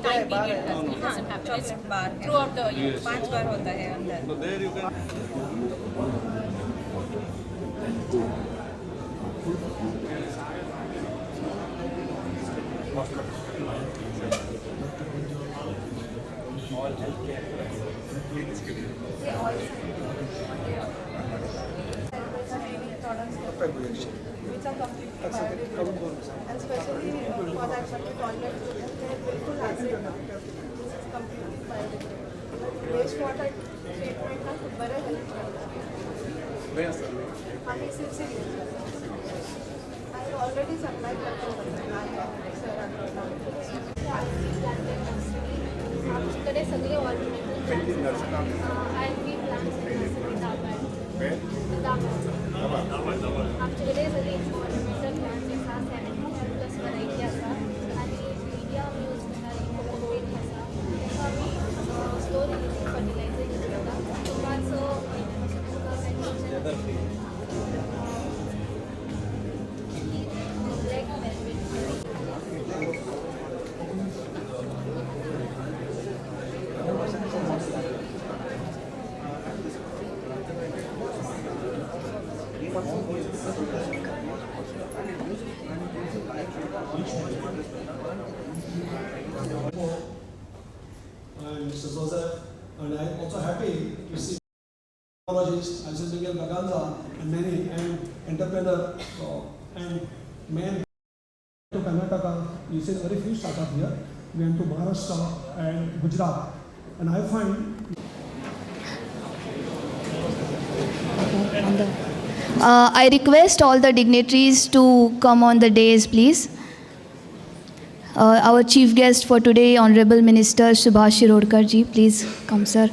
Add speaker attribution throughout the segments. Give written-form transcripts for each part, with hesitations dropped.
Speaker 1: time period it doesn't happen. It's throughout the year. 5 बार होता है अंदर.
Speaker 2: So there you can.
Speaker 3: Which are completely biodegradable, and especially for that particular toilet, they बिल्कुल acid ना. This is completely biodegradable. Wastewater treatment ना खूप बरं help करतं. आम्ही सिरसिरी. I already supplied that to
Speaker 4: आमच्याकडे सगळे ऑर्गॅनिक प्लांट्स आम्ही प्लांट्स आमच्याकडे सगळे ऑर्गॅनिक प्लांट्स आसा प्लस व्हरायटी आसा आनी मिडिया आमी यूज करता कोकोपीट आसा ताका आमी स्टोर फर्टिलायझर यूज करता तुमकां
Speaker 5: Mr. Joseph, and I'm also happy to see technologists, as Miguel Baganza, and many entrepreneurs and men to Karnataka. You see very few startups here. We went to Maharashtra and Gujarat, and I find.
Speaker 6: I request all the dignitaries to come on the dais, please. Our chief guest for today, Honorable Minister Subhash Shirodkar ji, please come, sir.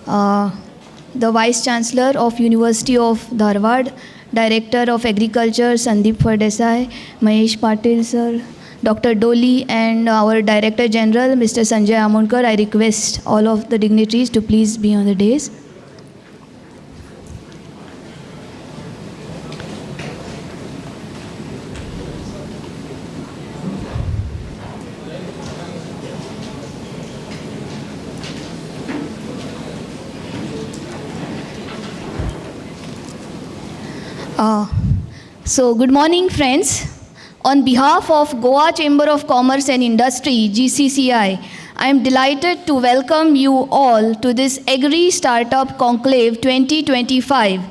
Speaker 6: The Vice Chancellor of University of Dharwad, Director of Agriculture Sandeep Fardesai, Mahesh Patil, sir, Dr. Doli, and our Director General, Mr. Sanjay Amonkar. I request all of the dignitaries to please be on the dais. So good morning, friends. On behalf of Goa Chamber of Commerce and Industry, GCCI, I am delighted to welcome you all to this Agri-Startup Conclave 2025,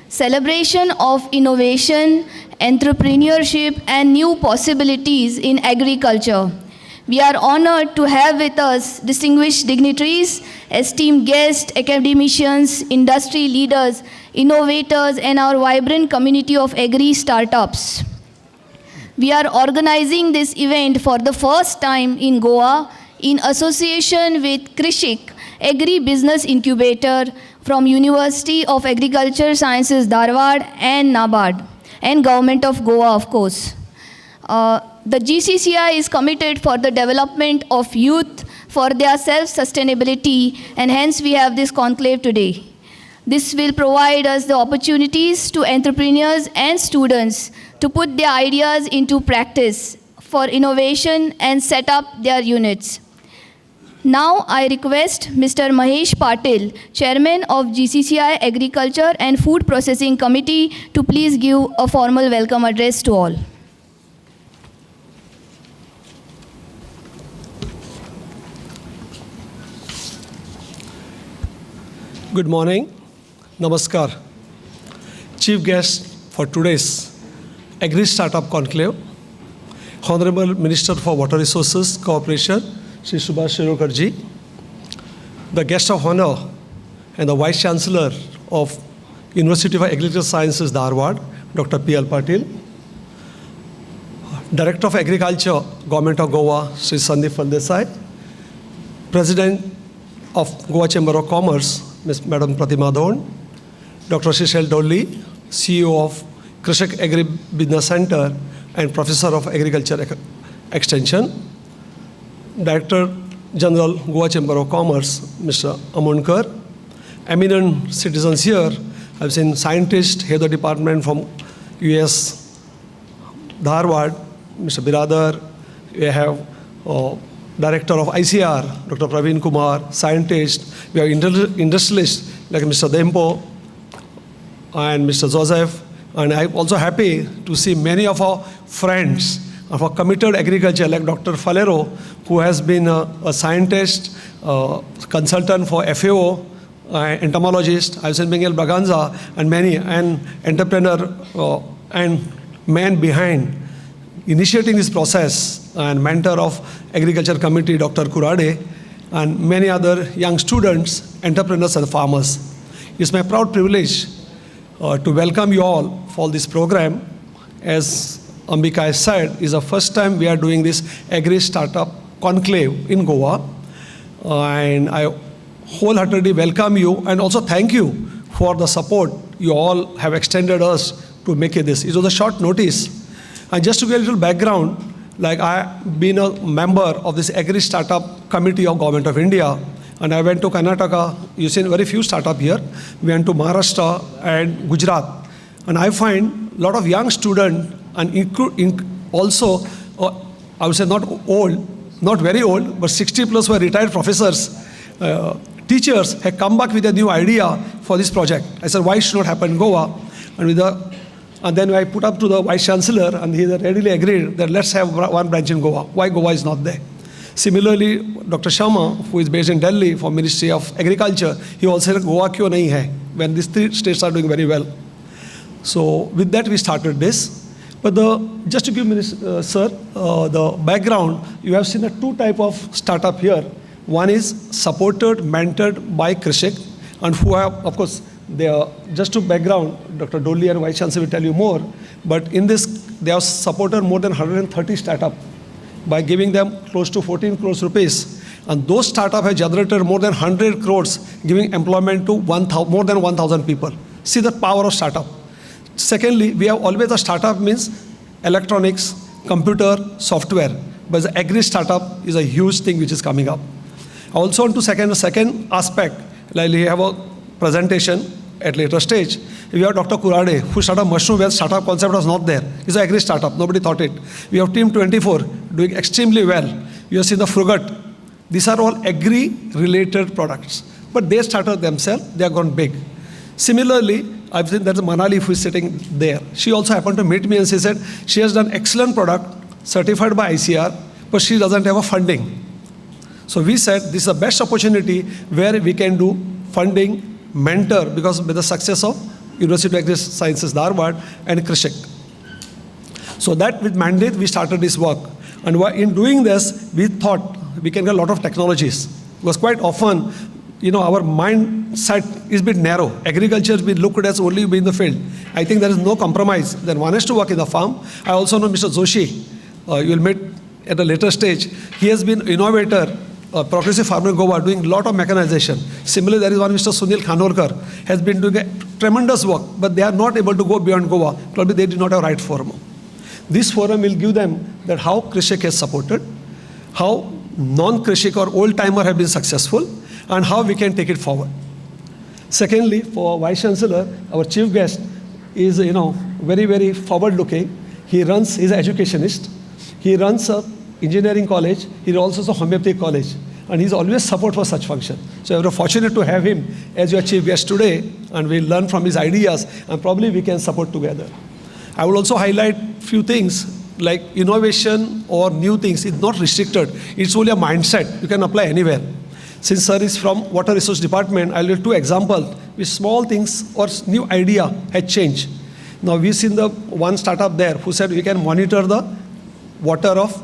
Speaker 6: celebration of innovation, entrepreneurship, and new possibilities in agriculture. We are honored to have with us distinguished dignitaries, esteemed guests, academicians, industry leaders, innovators, and our vibrant community of agri-startups. We are organizing this event for the first time in Goa in association with Krishik, Agri-Business Incubator from University of Agriculture Sciences, Dharwad, and NABARD, and Government of Goa, of course. The GCCI is committed for the development of youth for their self-sustainability, and hence we have this conclave today. This will provide us the opportunities to entrepreneurs and students to put their ideas into practice for innovation and set up their units. Now I request Mr. Mahesh Patil, Chairman of GCCI Agriculture and Food Processing Committee, to please give a formal welcome address to all.
Speaker 5: Good morning. Namaskar. Chief guest for today's Agri-Startup Conclave, Honorable Minister for Water Resources Cooperation, Shri Subhash Shirodkar ji, the guest of honor and the Vice Chancellor of University of Agricultural Sciences, Dharwad, Dr. P.L. Patil, Director of Agriculture, Government of Goa, Shri Sandeep Fardesai, President of Goa Chamber of Commerce, Ms. Madam Pratima Don, Dr. Shishel Dolli, CEO of Krishik Agri-Business Center and Professor of Agriculture Extension, Director General Goa Chamber of Commerce, Mr. Amonkar, eminent citizens here. I've seen scientists, head of the department from US, Dharwad, Mr. Biradar. We have Director of ICR, Dr. Praveen Kumar, scientist. We have industrialists like Mr. Dempo and Mr. Joseph. And I'm also happy to see many of our friends of our committed agriculture, like Dr. Falero, who has been a scientist, consultant for FAO, entomologist, I've seen Miguel Braganza, and many, and entrepreneur and man behind initiating this process, and mentor of Agriculture Committee, Dr. Kurade, and many other young students, entrepreneurs and farmers. It's my proud privilege to welcome you all for this program. As Ambika has said, it's the first time we are doing this agri-startup conclave in Goa. And I wholeheartedly welcome you and also thank you for the support you all have extended us to make it this. It was a short notice. And just to give a little background, like I've been a member of this agri-startup committee of Government of India, and I went to Karnataka. You've seen very few startups here. We went to Maharashtra and Gujarat. And I find a lot of young students, and also, I would say not old, not very old, but 60 plus were retired professors, teachers have come back with a new idea for this project. I said, why should not happen in Goa? And then I put up to the Vice Chancellor, and he readily agreed that let's have one branch in Goa. Why Goa is not there? Similarly, Dr. Sharma, who is based in Delhi for Ministry of Agriculture, he also said, Goa kyun nahi hai, when these three states are doing very well. So with that, we started this. But just to give sir, the background, you have seen two types of startup here. One is supported, mentored by Krishik, and who have, of course, they are, just to background, Dr. Dolly and Vice Chancellor will tell you more, but in this, they have supported more than 130 startups by giving them close to 14 crores rupees. And those startups have generated more than 100 crores, giving employment to more than 1,000 people. See the power of startup. Secondly, we have always a startup means electronics, computer, software. But the agri-startup is a huge thing which is coming up. Also on to second aspect, like we have a presentation at later stage. We have Dr. Kurade, who started mushroom where startup concept was not there. It's an agri-startup, nobody thought it. We have Team 24 doing extremely well. You have seen the Frugat. These are all agri-related products. But they started themselves, they have gone big. Similarly, I've seen there's Manali who is sitting there. She also happened to meet me and she said she has done excellent product, certified by ICR, but she doesn't have a funding. So we said this is the best opportunity where we can do funding, mentor, because with the success of University of Agri Sciences, Dharwad, and Krishik. So that with mandate, we started this work. And in doing this, we thought we can get a lot of technologies. Because quite often, our mindset is a bit narrow. Agriculture is looked at as only be in the field. I think there is no compromise. Then one has to work in the farm. I also know Mr. Joshi. You will meet at a later stage. He has been innovator, progressive farmer in Goa, doing a lot of mechanization. Similarly, there is one Mr. Sunil Khanorkar, has been doing a tremendous work, but they are not able to go beyond Goa. Probably they do not have right forum. This forum will give them that how Krishik has supported, how non-Krishik or old-timer have been successful, and how we can take it forward. Secondly, for Vice Chancellor, our chief guest is, very, very forward-looking. He's an educationist. He runs a engineering college. He also has a homeopathic college. And he's always support for such function. So we're fortunate to have him as your chief guest today, and we'll learn from his ideas, and probably we can support together. I will also highlight few things, like innovation or new things is not restricted. It's only a mindset. You can apply anywhere. Since sir is from Water Resource Department, I'll give two examples with small things or new idea had changed. Now we've seen the one startup there who said we can monitor the water of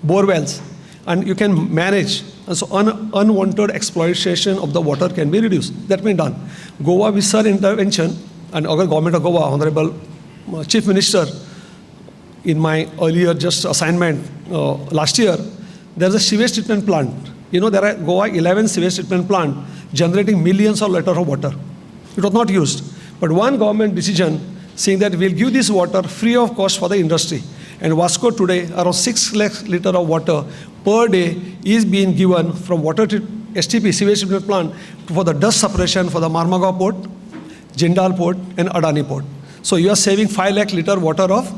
Speaker 5: bore wells and you can manage. And so unwanted exploitation of the water can be reduced. That's been done. Goa with sir intervention and our government of Goa, Honorable Chief Minister, in my earlier just assignment last year, there's a sewage treatment plant. There are Goa 11 sewage treatment plant generating millions of liters of water. It was not used. But one government decision saying that we'll give this water free of cost for the industry. And Vasco today, around 6 lakh liters of water per day is being given from STP, sewage treatment plant, for the dust separation for the Marmagaon port, Jindal port, and Adani port. So you are saving 5 lakh liters water of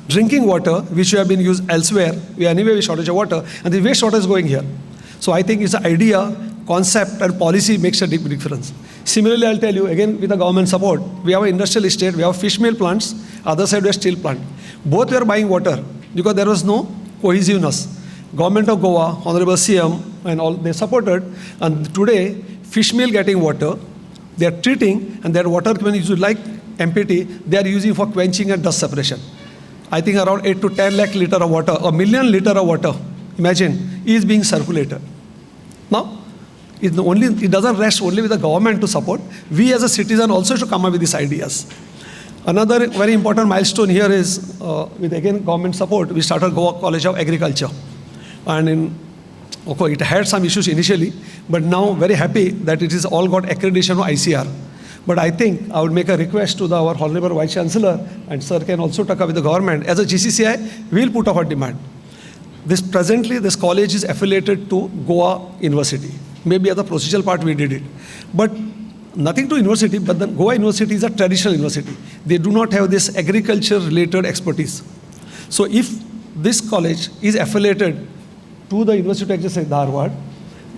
Speaker 5: drinking water, which we have been used elsewhere. We anyway shortage of water, and the wastewater is going here. So I think it's an idea, concept, and policy makes a big difference. Similarly, I'll tell you, again, with the government support, we have an industrial estate, we have fish meal plants, other side we have steel plant. Both were buying water because there was no cohesiveness. Government of Goa, Honorable CM, and all, they supported, and today, fish meal getting water, they are treating, and that water, when you like MPT, they are using for quenching and dust separation. I think around 8 to 10 lakh liter of water, a million liter of water, imagine, is being circulated. Now, it doesn't rest only with the government to support. We as a citizen also should come up with these ideas. Another very important milestone here is, with again government support, we started Goa College of Agriculture. And it had some issues initially, but now very happy that it is all got accreditation of ICR. But I think I would make a request to our Honorable Vice Chancellor, and Sir can also talk up with the government. As a GCCI, we will put our demand. Presently, this college is affiliated to Goa University. Maybe as a procedural part we did it. But nothing to university, but the Goa University is a traditional university. They do not have this agriculture-related expertise. So if this college is affiliated to the University of GCCI Dharwad,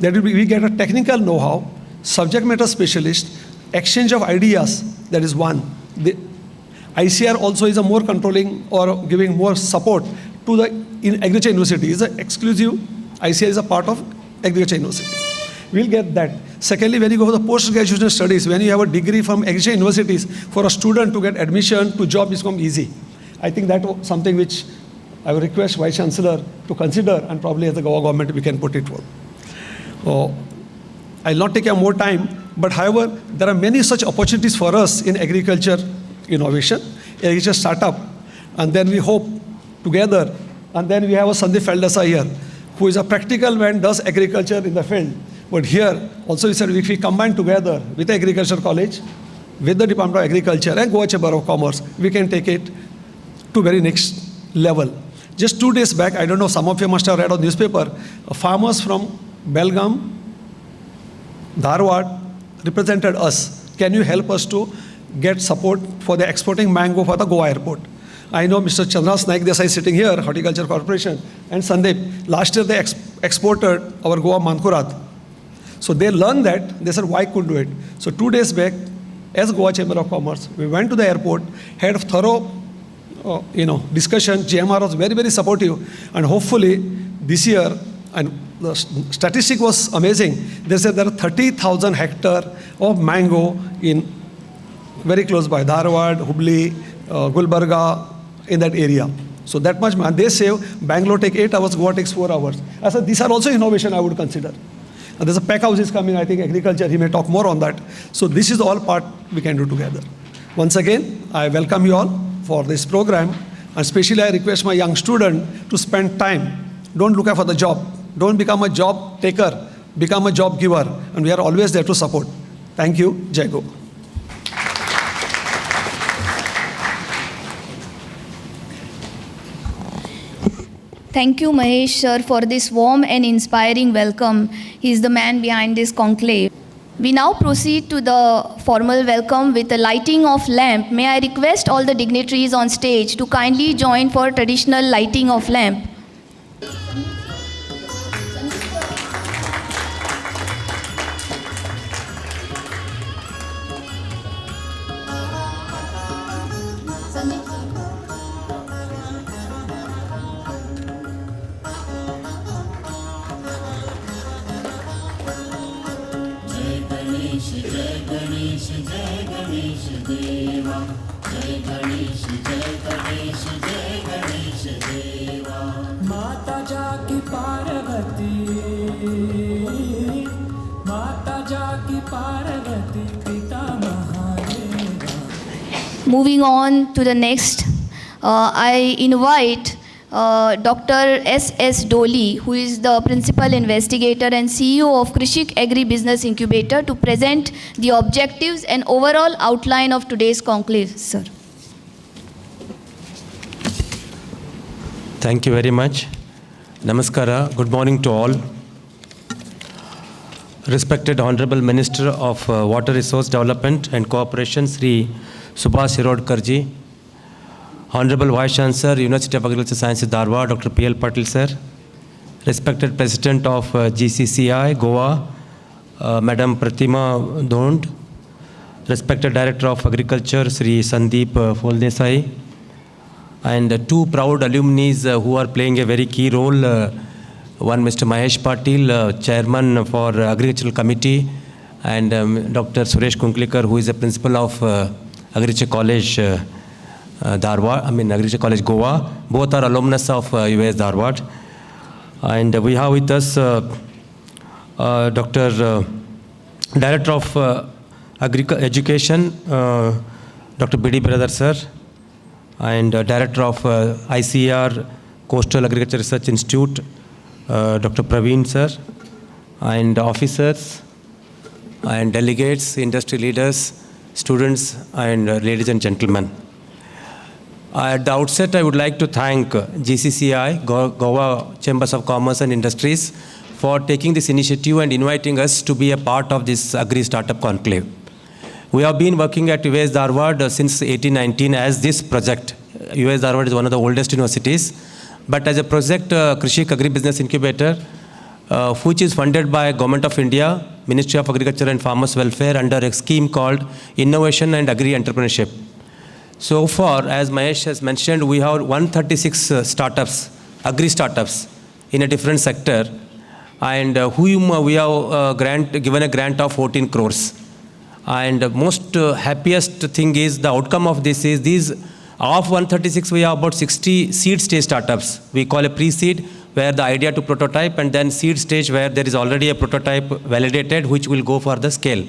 Speaker 5: that will be, we get a technical know-how, subject matter specialist, exchange of ideas, that is one. The ICR also is a more controlling or giving more support to the agriculture university. Is an exclusive, ICR is a part of agriculture university. We'll get that. Secondly, when you go for the post-graduation studies, when you have a degree from agriculture universities, for a student to get admission to job is become easy. I think that was something which I would request Vice Chancellor to consider, and probably as the Goa government we can put it forward. I'll not take more time, but however, there are many such opportunities for us in agriculture innovation, agriculture startup, and then we hope together, and then we have a Sandeep Feldasa here, who is a practical man, does agriculture in the field. But here, also he said, if we combine together with the Agriculture College, with the Department of Agriculture and Goa Chamber of Commerce, we can take it to very next level. Just 2 days back, I don't know, some of you must have read on newspaper, farmers from Belgaum, Dharwad represented us. Can you help us to get support for the exporting mango for the Goa airport? I know Mr. Chandras Naik Desai sitting here, Horticulture Corporation, and Sandeep. Last year they exported our Goa Mankurat. So they learned that, they said, why couldn't do it? So 2 days back, as Goa Chamber of Commerce, we went to the airport, had a thorough discussion. GMR was very, very supportive, and hopefully this year, and the statistic was amazing. They said there are 30,000 hectares of mango in very close by Dharwad, Hubli, Gulbarga, in that area. So that much, and they say Bangalore take 8 hours, Goa takes 4 hours. I said these are also innovation I would consider. And there's a pack house is coming, I think agriculture, he may talk more on that. So this is all part we can do together. Once again, I welcome you all for this program, and especially I request my young student to spend time. Don't look out for the job. Don't become a job taker, become a job giver, and we are always there to support. Thank you. Jai Go.
Speaker 6: Thank you, Mahesh sir, for this warm and inspiring welcome. He is the man behind this conclave. We now proceed to the formal welcome with the lighting of lamp. May I request all the dignitaries on stage to kindly join for traditional lighting of lamp. Moving on to the next, I invite Dr. S.S. Dolly, who is the Principal Investigator and CEO of Krishik Agri-Business Incubator, to present the objectives and overall outline of today's conclave. Sir.
Speaker 2: Thank you very much. Namaskara. Good morning to all. Respected Honorable Minister of Water Resource Development and Cooperation, Sri Subhash Shirodkar ji, Honorable Vice Chancellor, University of Agricultural Sciences, Dharwad, Dr. P.L. Patil, sir. Respected President of GCCI, Goa, Madam Pratima Dhond. Respected Director of Agriculture, Sri Sandeep Foldesai. And two proud alumni who are playing a very key role. One, Mr. Mahesh Patil, Chairman for Agricultural Committee, and Dr. Suresh Kunklekar, who is the Principal of Agriculture College, Dharwad, Agriculture College Goa. Both are alumnus of US Dharwad. And we have with us Dr. Director of Education, Dr. B.D. Brother, sir, and Director of ICR, Coastal Agriculture Research Institute, Dr. Praveen, sir, and officers, and delegates, industry leaders, students, and ladies and gentlemen. At the outset, I would like to thank GCCI, Goa Chambers of Commerce and Industries, for taking this initiative and inviting us to be a part of this agri-startup conclave. We have been working at US Dharwad since 1819 as this project. US Dharwad is one of the oldest universities, but as a project, Krishik Agri-Business Incubator, which is funded by Government of India, Ministry of Agriculture and Farmers Welfare under a scheme called Innovation and Agri-Entrepreneurship. So far, as Mahesh has mentioned, we have 136 startups, agri-startups in a different sector, and whom we have given a grant of 14 crores. And most happiest thing is the outcome of this is these of 136 we have about 60 seed stage startups. We call a pre-seed where the idea to prototype, and then seed stage where there is already a prototype validated which will go for the scale.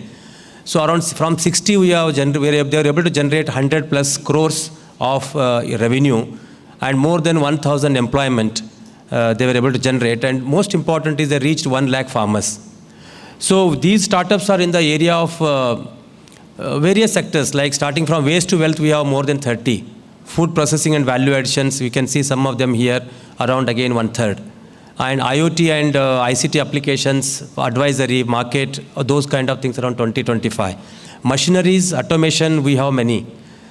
Speaker 2: So around from 60 they were able to generate 100 plus crores of revenue and more than 1,000 employment they were able to generate, and most important is they reached 1 lakh farmers. So these startups are in the area of various sectors, like starting from waste to wealth we have more than 30. Food processing and value additions, we can see some of them here, around again 1/3. And IoT and ICT applications, advisory, market, those kind of things around 20-25. Machineries, automation, we have many.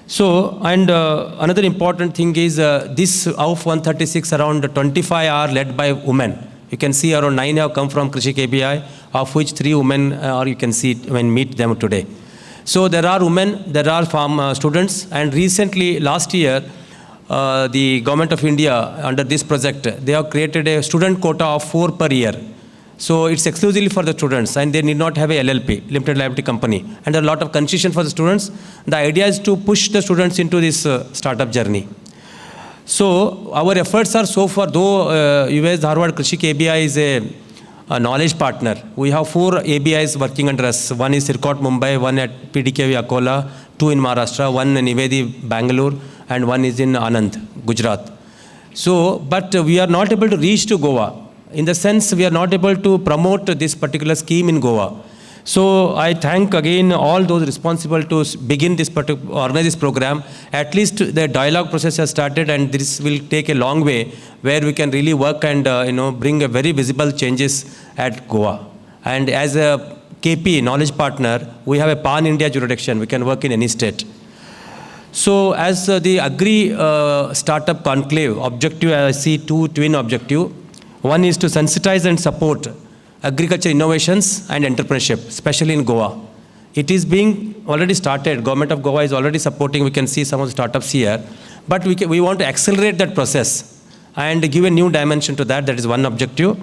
Speaker 2: So, and another important thing is this of 136, around 25 are led by women. You can see around 9 have come from Krishik ABI, of which 3 women are, you can see when meet them today. So there are women, there are farm students, and recently, last year, the Government of India, under this project, they have created a student quota of 4 per year. So it's exclusively for the students, and they need not have a LLP, limited liability company. And there are a lot of concession for the students. The idea is to push the students into this startup journey. So our efforts are so far, though US Dharwad Krishik ABI is a knowledge partner. We have 4 ABIs working under us. One is Sirkot Mumbai, one at PDKV Akola, 2 in Maharashtra, one in Nivedi Bangalore, and one is in Anand, Gujarat. So, but we are not able to reach to Goa. In the sense, we are not able to promote this particular scheme in Goa. So, I thank again all those responsible to begin this organize this program. At least the dialogue process has started, and this will take a long way where we can really work and bring a very visible changes at Goa. And as a KP, knowledge partner, we have a pan-India jurisdiction. We can work in any state. So as the agri-startup conclave objective, I see 2 twin objectives. One is to sensitize and support agriculture innovations and entrepreneurship, especially in Goa. It is being already started. Government of Goa is already supporting. We can see some of the startups here. But we want to accelerate that process and give a new dimension to that. That is one objective.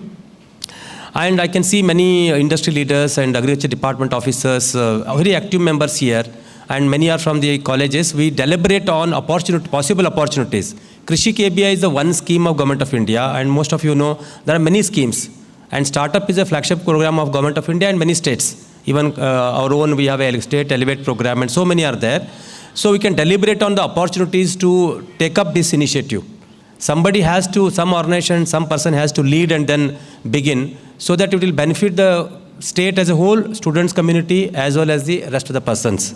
Speaker 2: And I can see many industry leaders and agriculture department officers, very active members here, and many are from the colleges. We deliberate on possible opportunities. Krishik ABI is the one scheme of Government of India, and most of you know there are many schemes. And startup is a flagship program of Government of India and many states. Even our own, we have a state Elevate program, and so many are there. So we can deliberate on the opportunities to take up this initiative. Somebody has to, some organization, some person has to lead and then begin, so that it will benefit the state as a whole, students community, as well as the rest of the persons.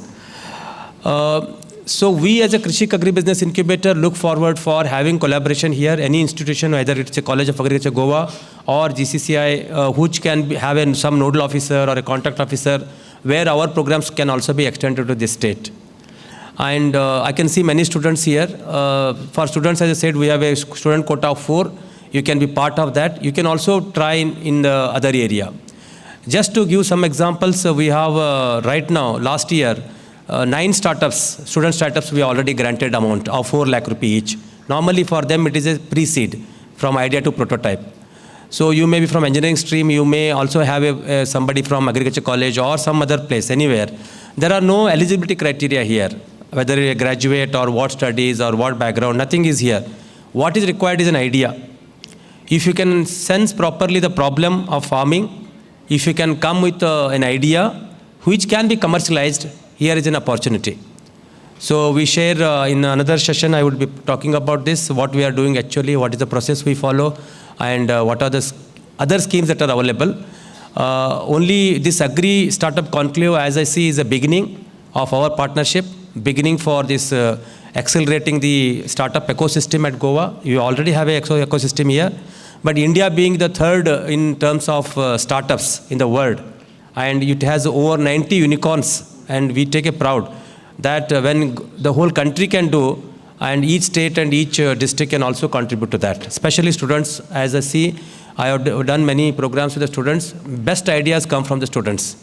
Speaker 2: So we as a Krishik Agri-Business Incubator look forward for having collaboration here. Any institution, whether it's a College of Agriculture Goa or GCCI, which can have some nodal officer or a contact officer, where our programs can also be extended to this state. And I can see many students here. For students, as I said, we have a student quota of 4. You can be part of that. You can also try in the other area. Just to give some examples, we have right now, last year, 9 startups, student startups, we already granted amount of 4 lakh rupee each. Normally for them, it is a pre-seed from idea to prototype. So you may be from engineering stream, you may also have somebody from agriculture college or some other place, anywhere. There are no eligibility criteria here, whether you graduate or what studies or what background, nothing is here. What is required is an idea. If you can sense properly the problem of farming, if you can come with an idea which can be commercialized, here is an opportunity. So we share in another session, I would be talking about this, what we are doing actually, what is the process we follow, and what are the other schemes that are available. Only this agri-startup conclave, as I see, is a beginning of our partnership, beginning for this accelerating the startup ecosystem at Goa. You already have an ecosystem here, but India being the 3rd in terms of startups in the world, and it has over 90 unicorns, and we take a proud that when the whole country can do, and each state and each district can also contribute to that. Especially students, as I see, I have done many programs with the students. Best ideas come from the students.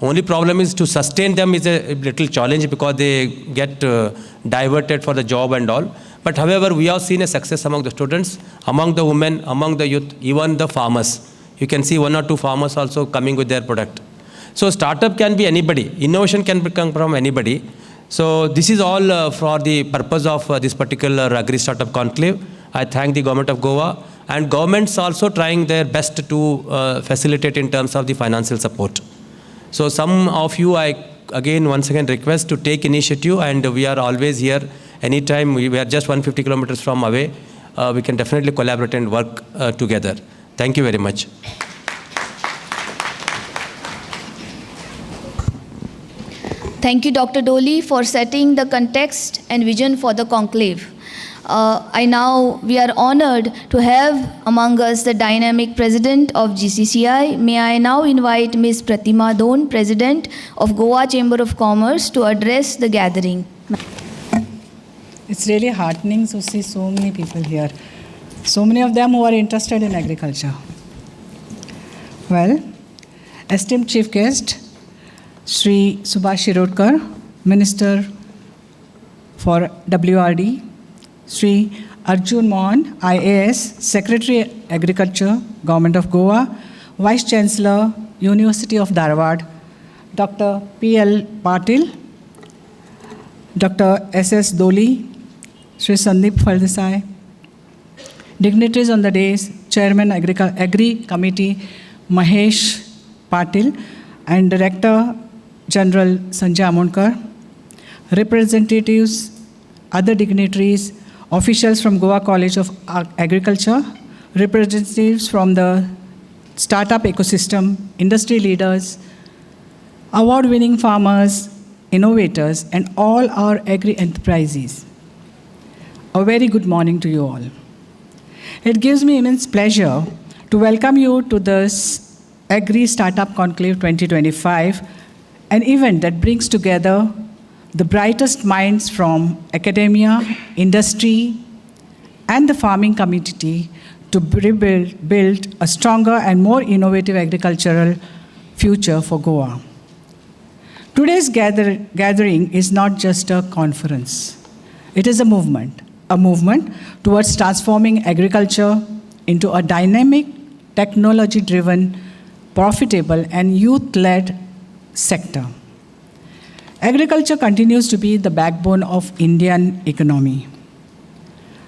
Speaker 2: Only problem is to sustain them is a little challenge because they get diverted for the job and all. But however, we have seen a success among the students, among the women, among the youth, even the farmers. You can see 1 or 2 farmers also coming with their product. So startup can be anybody. Innovation can come from anybody. So this is all for the purpose of this particular agri-startup conclave. I thank the government of Goa, and governments also trying their best to facilitate in terms of the financial support. So some of you, I once again request to take initiative, and we are always here anytime. We are just 150 kilometers from away. We can definitely collaborate and work together. Thank you very much.
Speaker 6: Thank you, Dr. Dolly, for setting the context and vision for the conclave. We are honored to have among us the dynamic president of GCCI. May I now invite Ms. Pratima Doan, President of Goa Chamber of Commerce, to address the gathering.
Speaker 7: It's really heartening to see so many people here. So many of them who are interested in agriculture. Well, esteemed chief guest, Sri Subhash Shirodkar, Minister for WRD, Sri Arjun Mohan, IAS, Secretary Agriculture, Government of Goa, Vice Chancellor, University of Dharwad, Dr. P.L. Patil, Dr. S.S. Doli, Sri Sandeep Faldesai, dignitaries on the days, Chairman Agri Committee Mahesh Patil, and Director General Sanjay Amonkar, representatives, other dignitaries, officials from Goa College of Agriculture, representatives from the startup ecosystem, industry leaders, award-winning farmers, innovators, and all our agri-enterprises. A very good morning to you all. It gives me immense pleasure to welcome you to this Agri-Startup Conclave 2025, an event that brings together the brightest minds from academia, industry, and the farming community to build a stronger and more innovative agricultural future for Goa. Today's gathering is not just a conference. It is a movement towards transforming agriculture into a dynamic, technology-driven, profitable, and youth-led sector. Agriculture continues to be the backbone of Indian economy.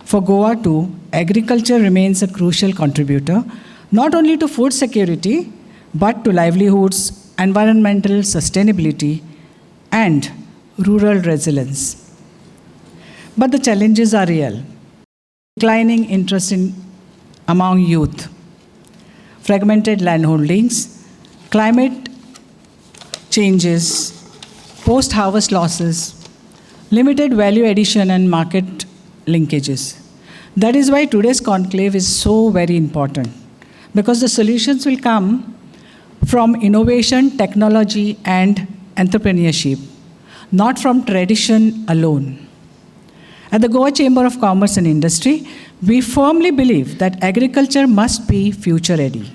Speaker 7: For Goa too, agriculture remains a crucial contributor, not only to food security, but to livelihoods, environmental sustainability, and rural resilience. But the challenges are real. Declining interest among youth, fragmented landholdings, climate changes, post-harvest losses, limited value addition, and market linkages. That is why today's conclave is so very important, because the solutions will come from innovation, technology, and entrepreneurship, not from tradition alone. At the Goa Chamber of Commerce and Industry, we firmly believe that agriculture must be future-ready.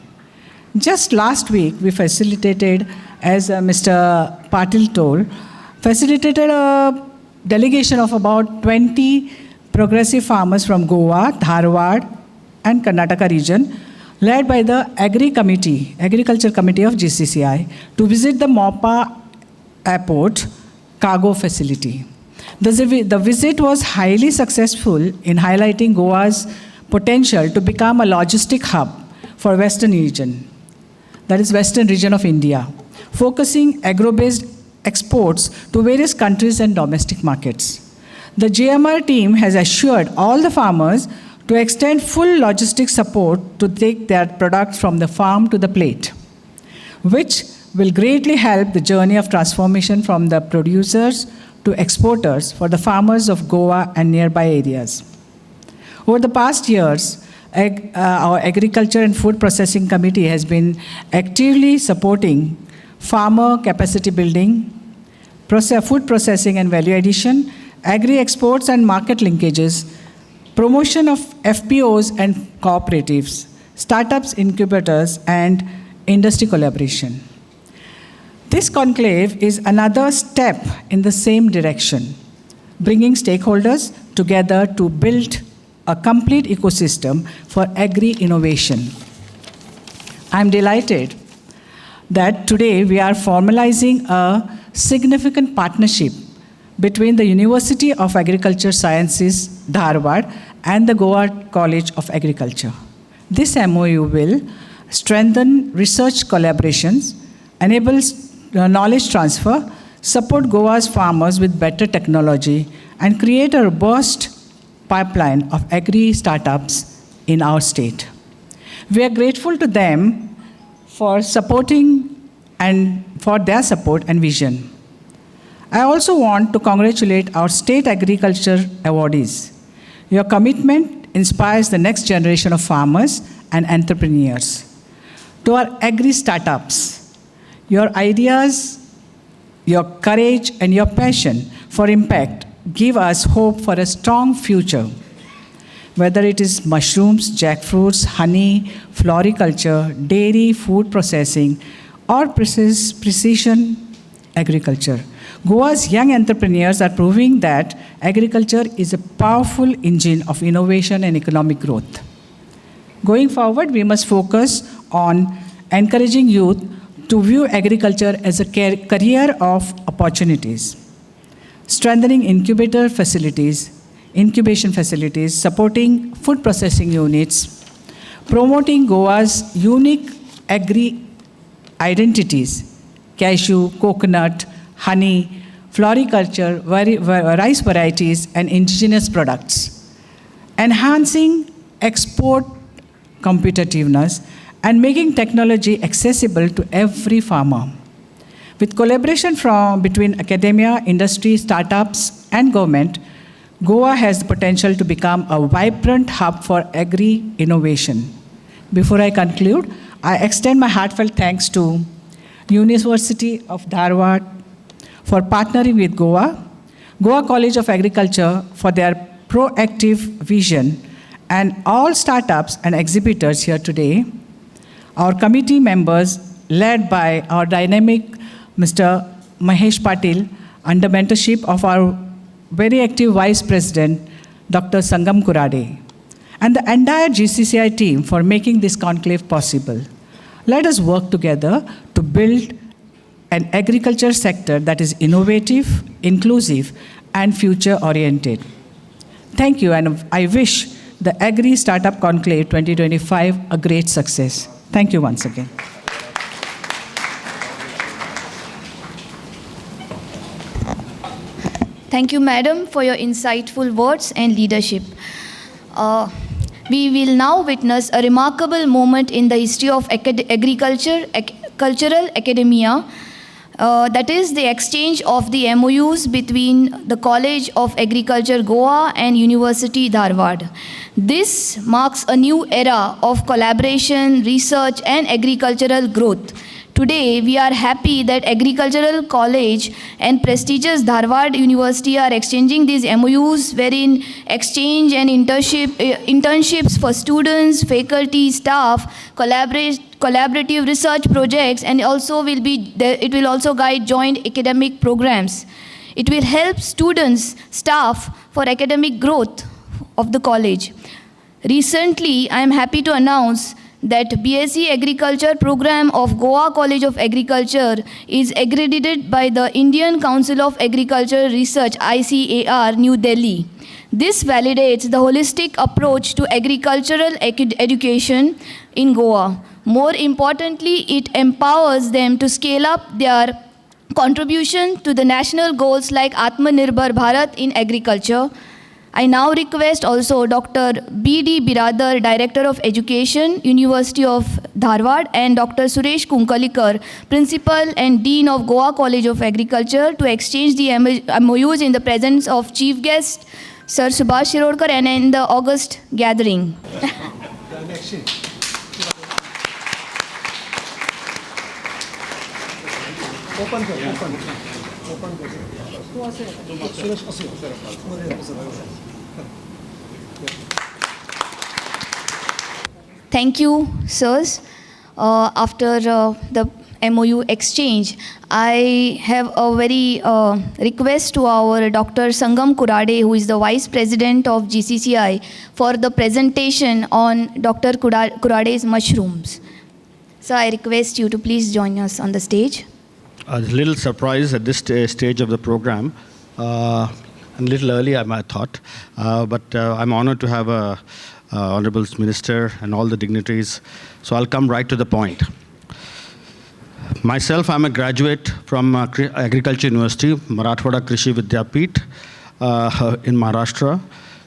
Speaker 7: Just last week, we facilitated, as Mr. Patil told, facilitated a delegation of about 20 progressive farmers from Goa, Dharwad, and Karnataka region, led by the Agriculture Committee of GCCI, to visit the Mopa Airport cargo facility. The visit was highly successful in highlighting Goa's potential to become a logistic hub for Western region, that is Western region of India, focusing agro-based exports to various countries and domestic markets. The JMR team has assured all the farmers to extend full logistic support to take their products from the farm to the plate, which will greatly help the journey of transformation from the producers to exporters for the farmers of Goa and nearby areas. Over the past years, our Agriculture and Food Processing Committee has been actively supporting farmer capacity building, food processing and value addition, agri-exports and market linkages, promotion of FPOs and cooperatives, startups, incubators, and industry collaboration. This conclave is another step in the same direction, bringing stakeholders together to build a complete ecosystem for agri-innovation. I'm delighted that today we are formalizing a significant partnership between the University of Agriculture Sciences, Dharwad, and the Goa College of Agriculture. This MOU will strengthen research collaborations, enable knowledge transfer, support Goa's farmers with better technology, and create a robust pipeline of agri-startups in our state. We are grateful to them for supporting and for their support and vision. I also want to congratulate our state agriculture awardees. Your commitment inspires the next generation of farmers and entrepreneurs. To our agri-startups, your ideas, your courage, and your passion for impact give us hope for a strong future. Whether it is mushrooms, jackfruits, honey, floriculture, dairy, food processing, or precision agriculture, Goa's young entrepreneurs are proving that agriculture is a powerful engine of innovation and economic growth. Going forward, we must focus on encouraging youth to view agriculture as a career of opportunities, strengthening incubation facilities, supporting food processing units, promoting Goa's unique agri-identities, cashew, coconut, honey, floriculture, rice varieties, and indigenous products, enhancing export competitiveness, and making technology accessible to every farmer. With collaboration between academia, industry, startups, and government, Goa has the potential to become a vibrant hub for agri-innovation. Before I conclude, I extend my heartfelt thanks to University of Dharwad for partnering with Goa College of Agriculture for their proactive vision, and all startups and exhibitors here today, our committee members led by our dynamic Mr. Mahesh Patil under mentorship of our very active Vice President, Dr. Sangam Kurade, and the entire GCCI team for making this conclave possible. Let us work together to build an agriculture sector that is innovative, inclusive, and future-oriented. Thank you, and I wish the Agri-Startup Conclave 2025 a great success. Thank you once again.
Speaker 6: Thank you, Madam, for your insightful words and leadership. We will now witness a remarkable moment in the history of cultural academia, that is the exchange of the MOUs between the College of Agriculture Goa and University Dharwad. This marks a new era of collaboration, research, and agricultural growth, Today, we are happy that Agricultural College and prestigious Dharwad University are exchanging these MOUs wherein exchange and internships for students, faculty, staff, collaborative research projects, and it will also guide joint academic programs. It will help students, staff for academic growth of the college. Recently, I am happy to announce that BSc Agriculture program of Goa College of Agriculture is accredited by the Indian Council of Agricultural Research, ICAR, New Delhi. This validates the holistic approach to agricultural education in Goa. More importantly, it empowers them to scale up their contribution to the national goals like Atmanirbhar Bharat in agriculture. I now request also Dr. B.D. Biradar, Director of Education, University of Dharwad, and Dr. Suresh Kunkalikar, Principal and Dean of Goa College of Agriculture, to exchange the MOUs in the presence of Chief Guest Sir Subhash Shirodkar and in the August gathering. Thank you, sirs. After the MOU exchange, I have a very request to our Dr. Sangam Kurade, who is the Vice President of GCCI, for the presentation on Dr. Kurade's mushrooms. So I request you to please join us on the stage.
Speaker 8: A little surprise at this stage of the program, a little early I thought, but I'm honored to have Honorable Minister and all the dignitaries, so I'll come right to the point. Myself, I'm a graduate from Agriculture University, Marathwada Krishi Vidyapit in Maharashtra.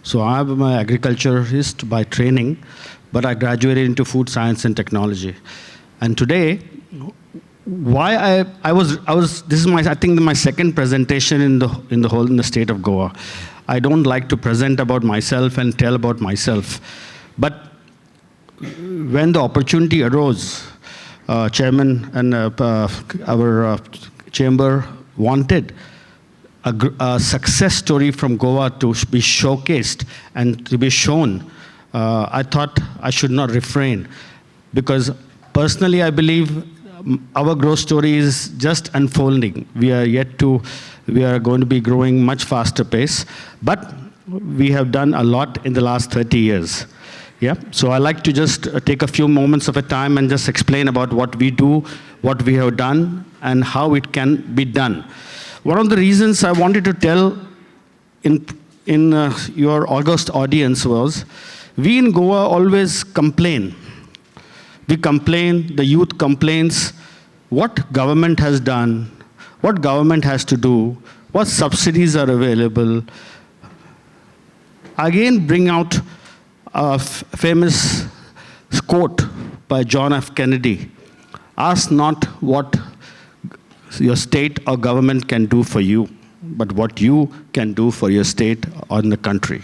Speaker 8: So I'm an agriculturist by training, but I graduated into food science and technology. And today, why this is I think my second presentation in the state of Goa. I don't like to present about myself and tell about myself, but when the opportunity arose, Chairman and our chamber wanted a success story from Goa to be showcased and to be shown. I thought I should not refrain, because personally I believe our growth story is just unfolding. We are going to be growing much faster pace, but we have done a lot in the last 30 years. Yeah, so I like to just take a few moments of a time and just explain about what we do, what we have done, and how it can be done. One of the reasons I wanted to tell in your August audience was, we in Goa always complain. We complain, the youth complains, what government has done, what government has to do, what subsidies are available. Again, bring out a famous quote by John F. Kennedy: ask not what your state or government can do for you, but what you can do for your state or the country.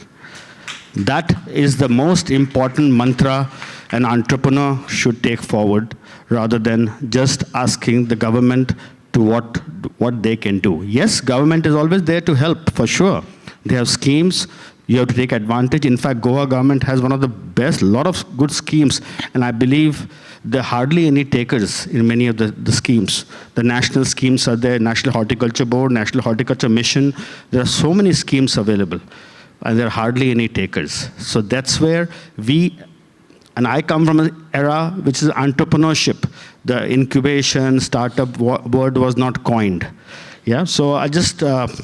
Speaker 8: That is the most important mantra an entrepreneur should take forward, rather than just asking the government to what they can do. Yes, government is always there to help, for sure. They have schemes, you have to take advantage. In fact, Goa government has one of the best, lot of good schemes, and I believe there are hardly any takers in many of the schemes. The national schemes are there, National Horticulture Board, National Horticulture Mission. There are so many schemes available, and there are hardly any takers. So that's where and I come from an era which is entrepreneurship. The incubation, startup word was not coined. Yeah, so I just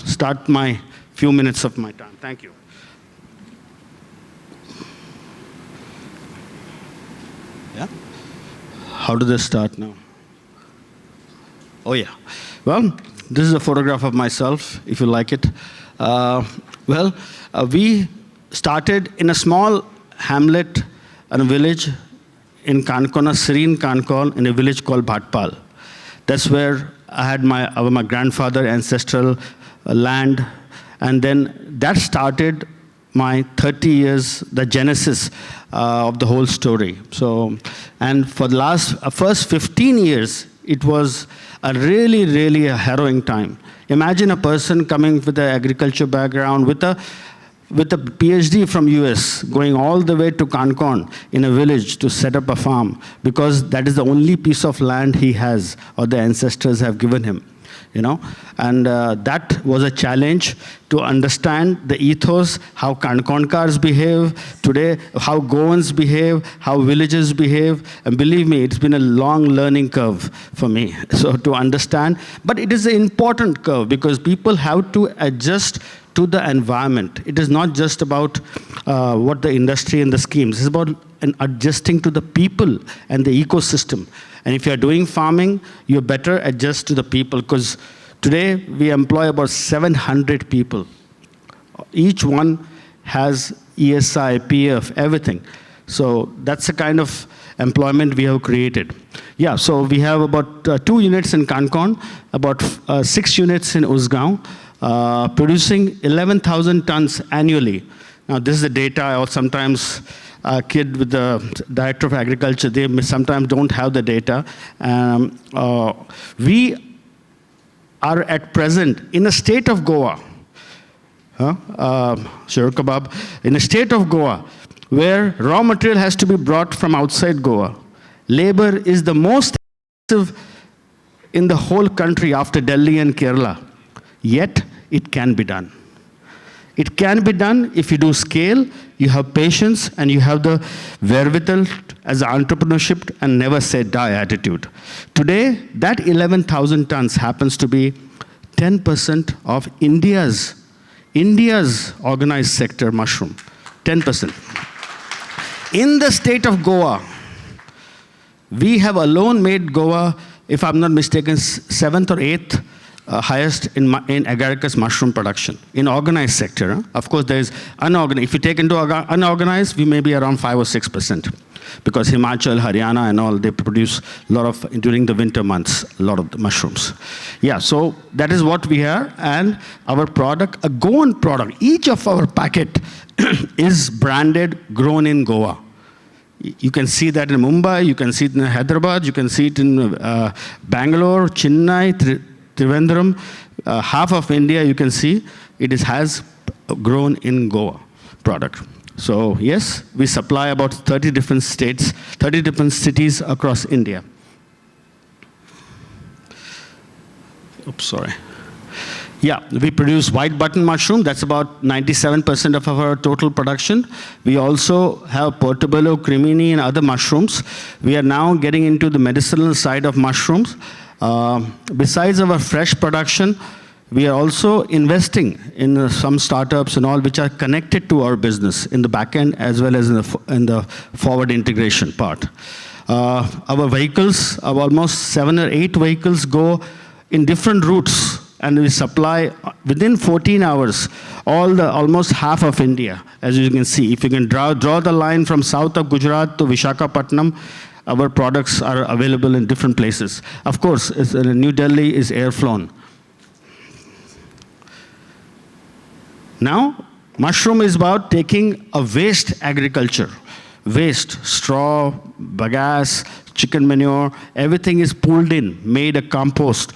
Speaker 8: start my few minutes of my time. Thank you. Yeah? How do they start now? Oh yeah. Well, this is a photograph of myself, if you like it. We started in a small hamlet and a village in Kankona, serene Kankon, in a village called Bhatpal. That's where I had my grandfather ancestral land, and then that started my 30 years, the genesis of the whole story. So, and for the first 15 years, it was a really, really a harrowing time. Imagine a person coming with an agriculture background, with a PhD from US, going all the way to Conclave in a village to set up a farm, because that is the only piece of land he has, or the ancestors have given him. And that was a challenge to understand the ethos, how Kankonkars behave today, how Goans behave, how villages behave. And believe me, it's been a long learning curve for me, so to understand. But it is an important curve, because people have to adjust to the environment. It is not just about what the industry and the schemes. It's about adjusting to the people and the ecosystem. And if you're doing farming, you better adjust to the people, because today we employ about 700 people. Each one has ESI, PF, everything. So that's the kind of employment we have created. Yeah, so we have about 2 units in Conclave, about 6 units in Uzgaon, producing 11,000 tons annually. Now this is the data, or sometimes a kid with the director of agriculture, they sometimes don't have the data. We are at present in the state of Goa, Shir Kebab, in the state of Goa, where raw material has to be brought from outside Goa. Labor is the most expensive in the whole country after Delhi and Kerala. Yet, it can be done. It can be done if you do scale, you have patience, and you have the wherewithal as entrepreneurship and never say die attitude. Today, that 11,000 tons happens to be 10% of India's organized sector mushroom. 10%. In the state of Goa, we have alone made Goa, if I'm not mistaken, 7th or 8th highest in agaricus mushroom production in organized sector. Of course, there is unorganized. If you take into unorganized, we may be around 5 or 6%, because Himachal, Haryana, and all, they produce a lot of, during the winter months, a lot of the mushrooms. Yeah, so that is what we are, and our product, a Goan product. Each of our packet is branded, grown in Goa. You can see that in Mumbai, you can see it in Hyderabad, you can see it in Bangalore, Chennai, Trivandrum, half of India, you can see it has grown in Goa product. So yes, we supply about 30 different states, 30 different cities across India. Oops, sorry. Yeah, we produce white button mushroom. That's about 97% of our total production. We also have portobello, cremini, and other mushrooms. We are now getting into the medicinal side of mushrooms. Besides our fresh production, we are also investing in some startups and all which are connected to our business in the back end as well as in the forward integration part. Our vehicles, almost 7 or 8 vehicles go in different routes, and we supply within 14 hours almost half of India, as you can see. If you can draw the line from south of Gujarat to Visakhapatnam, our products are available in different places. Of course, New Delhi is air-flown. Now, mushroom is about taking a waste agriculture. Waste, straw, bagasse, chicken manure, everything is pulled in, made a compost.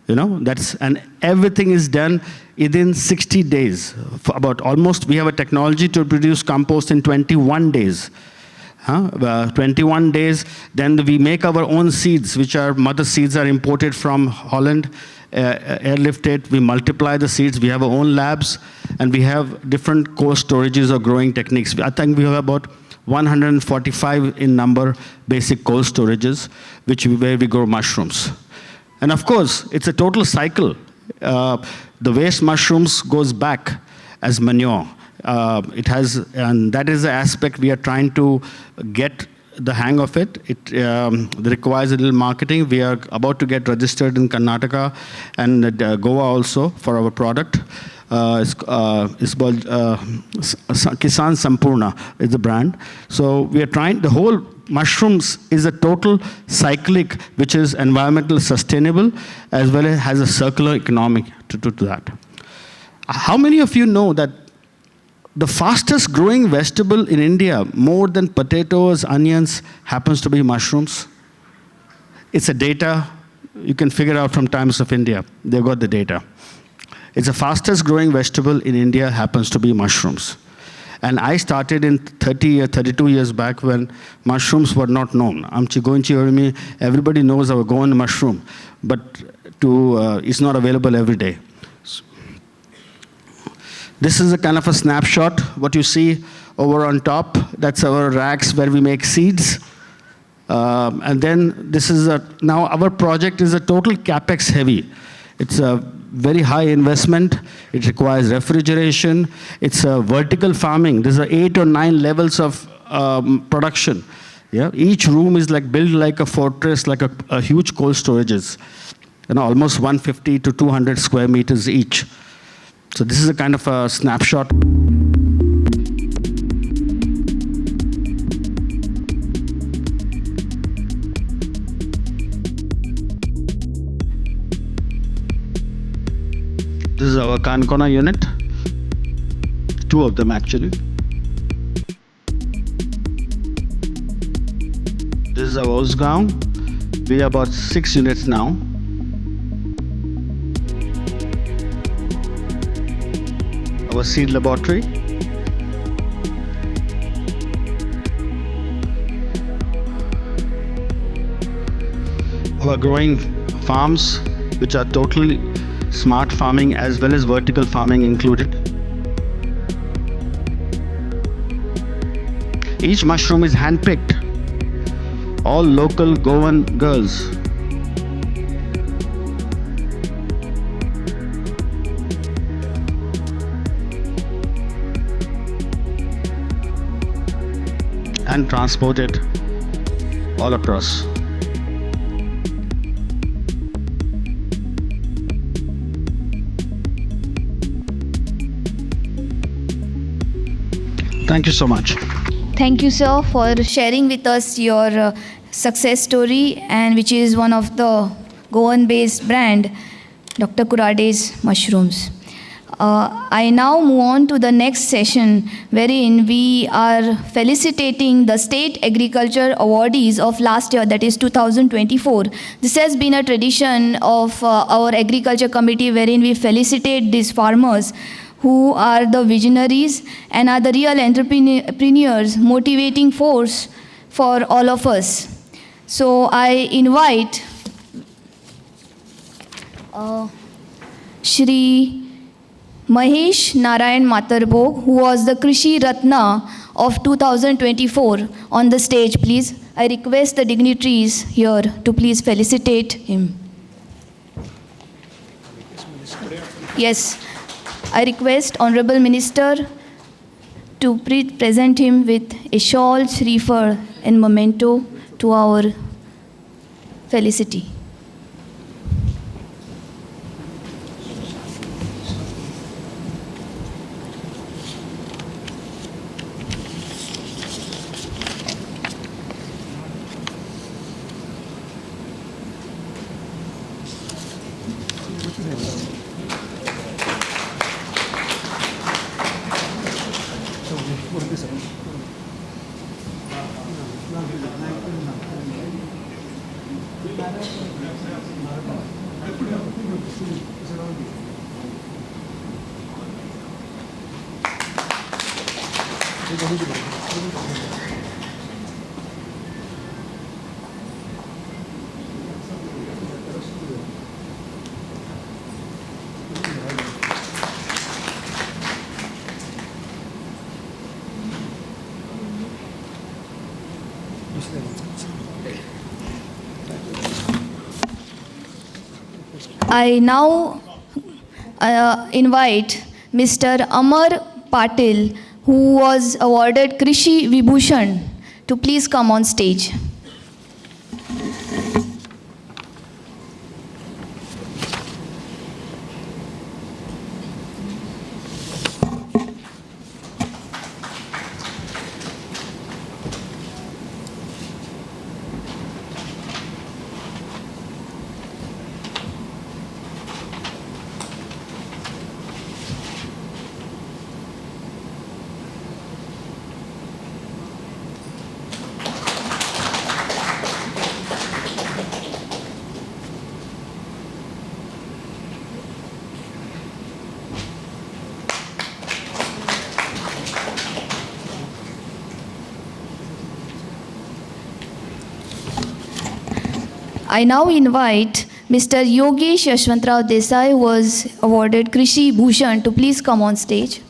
Speaker 8: And everything is done within 60 days. We have a technology to produce compost in 21 days. 21 days, then we make our own seeds, which are mother seeds are imported from Holland, airlifted, we multiply the seeds, we have our own labs, and we have different cold storages or growing techniques. I think we have about 145 in number basic cold storages, where we grow mushrooms. And of course, it's a total cycle. The waste mushrooms goes back as manure. And that is the aspect we are trying to get the hang of it. It requires a little marketing. We are about to get registered in Karnataka and Goa also for our product. It's called Kisan Sampurna is the brand. So we are trying, the whole mushrooms is a total cyclic, which is environmental sustainable, as well as has a circular economy to that. How many of you know that the fastest growing vegetable in India, more than potatoes, onions, happens to be mushrooms? It's a data you can figure out from Times of India. They've got the data. It's the fastest growing vegetable in India happens to be mushrooms. And I started in 32 years back when mushrooms were not known. Everybody knows our Goan mushroom, but it's not available every day. This is a kind of a snapshot. What you see over on top, that's our racks where we make seeds. And then this is now our project is a total capex heavy. It's a very high investment. It requires refrigeration. It's a vertical farming. There's 8 or 9 levels of production. Yeah, each room is like built like a fortress, like a huge cold storages. Almost 150 to 200 square meters each. So this is a kind of a snapshot. This is our Kankona unit. 2 of them actually. This is our Osgaon. We are about 6 units now. Our seed laboratory. Our growing farms, which are totally smart farming as well as vertical farming included. Each mushroom is hand-picked. All local Goan girls. And transported all across. Thank you so much.
Speaker 6: Thank you, sir, for sharing with us your success story, and which is one of the Goan-based brand, Dr. Kurade's mushrooms. I now move on to the next session, wherein we are felicitating the State Agriculture Awardees of last year, that is 2024. This has been a tradition of our Agriculture Committee, wherein we felicitate these farmers who are the visionaries and are the real entrepreneurs, motivating force for all of us. So I invite Shri Mahesh Narayan Matarbhog, who was the Krishi Ratna of 2024, on the stage, please. I request the dignitaries here to please felicitate him. Yes, I request Honorable Minister to present him with a shawl, shrifer, and memento to our felicity. I now invite Mr. Amar Patil, who was awarded Krishi Vibhushan, to please come on stage. I now invite Mr. Yogesh Yashwantrao Desai, who was awarded Krishi Bhushan, to please come on stage.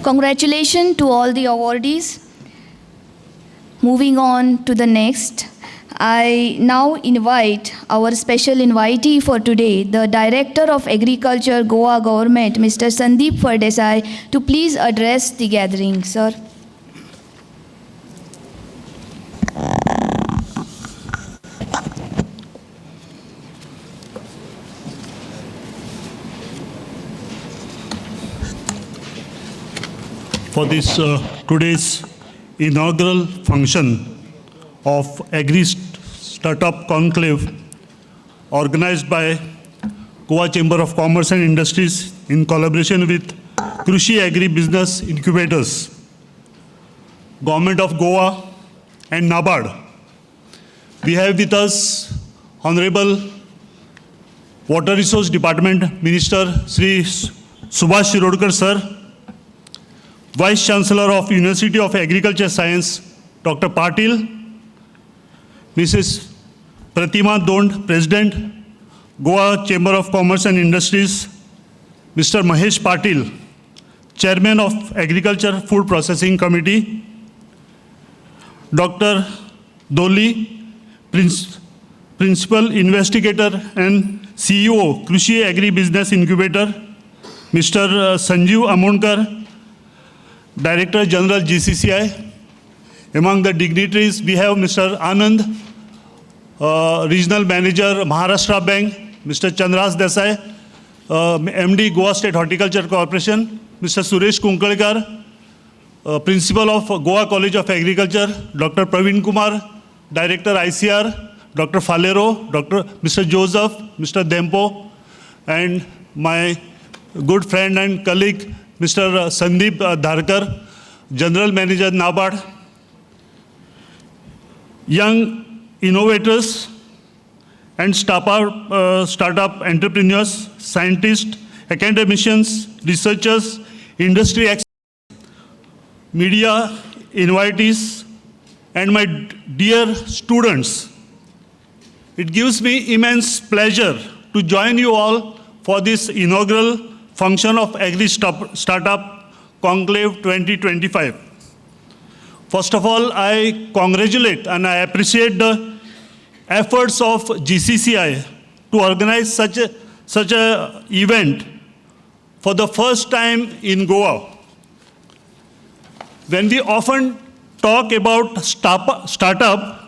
Speaker 6: Congratulations to all the awardees. Moving on to the next, I now invite our special invitee for today, the Director of Agriculture, Goa Government, Mr. Sandeep Fardesai, to please address the gathering. Sir.
Speaker 9: For this today's inaugural function of agri-startup conclave organized by Goa Chamber of Commerce and Industries in collaboration with Krishi Agri-Business Incubators, Government of Goa and NABARD. We have with us Honorable Water Resource Department Minister Sri Subhash Shirodkar Sir, Vice Chancellor of University of Agriculture Science, Dr. Patil, Mrs. Pratima Dond, President, Goa Chamber of Commerce and Industries, Mr. Mahesh Patil, Chairman of Agriculture Food Processing Committee, Dr. Doli, Principal Investigator and CEO, Krishi Agri-Business Incubator, Mr. Sanjeev Amonkar, Director General GCCI. Among the dignitaries, we have Mr. Anand, Regional Manager, Maharashtra Bank, Mr. Chandras Desai, MD, Goa State Horticulture Corporation, Mr. Suresh Kunkalkar, Principal of Goa College of Agriculture, Dr. Praveen Kumar, Director ICR, Dr. Falero, Mr. Joseph, Mr. Dempo, and my good friend and colleague, Mr. Sandeep Dharkar, General Manager NABARD, young innovators and startup entrepreneurs, scientists, academicians, researchers, industry experts, media invitees, and my dear students. It gives me immense pleasure to join you all for this inaugural function of Agri-Startup Conclave 2025. First of all, I congratulate and I appreciate the efforts of GCCI to organize such a event for the first time in Goa. When we often talk about startup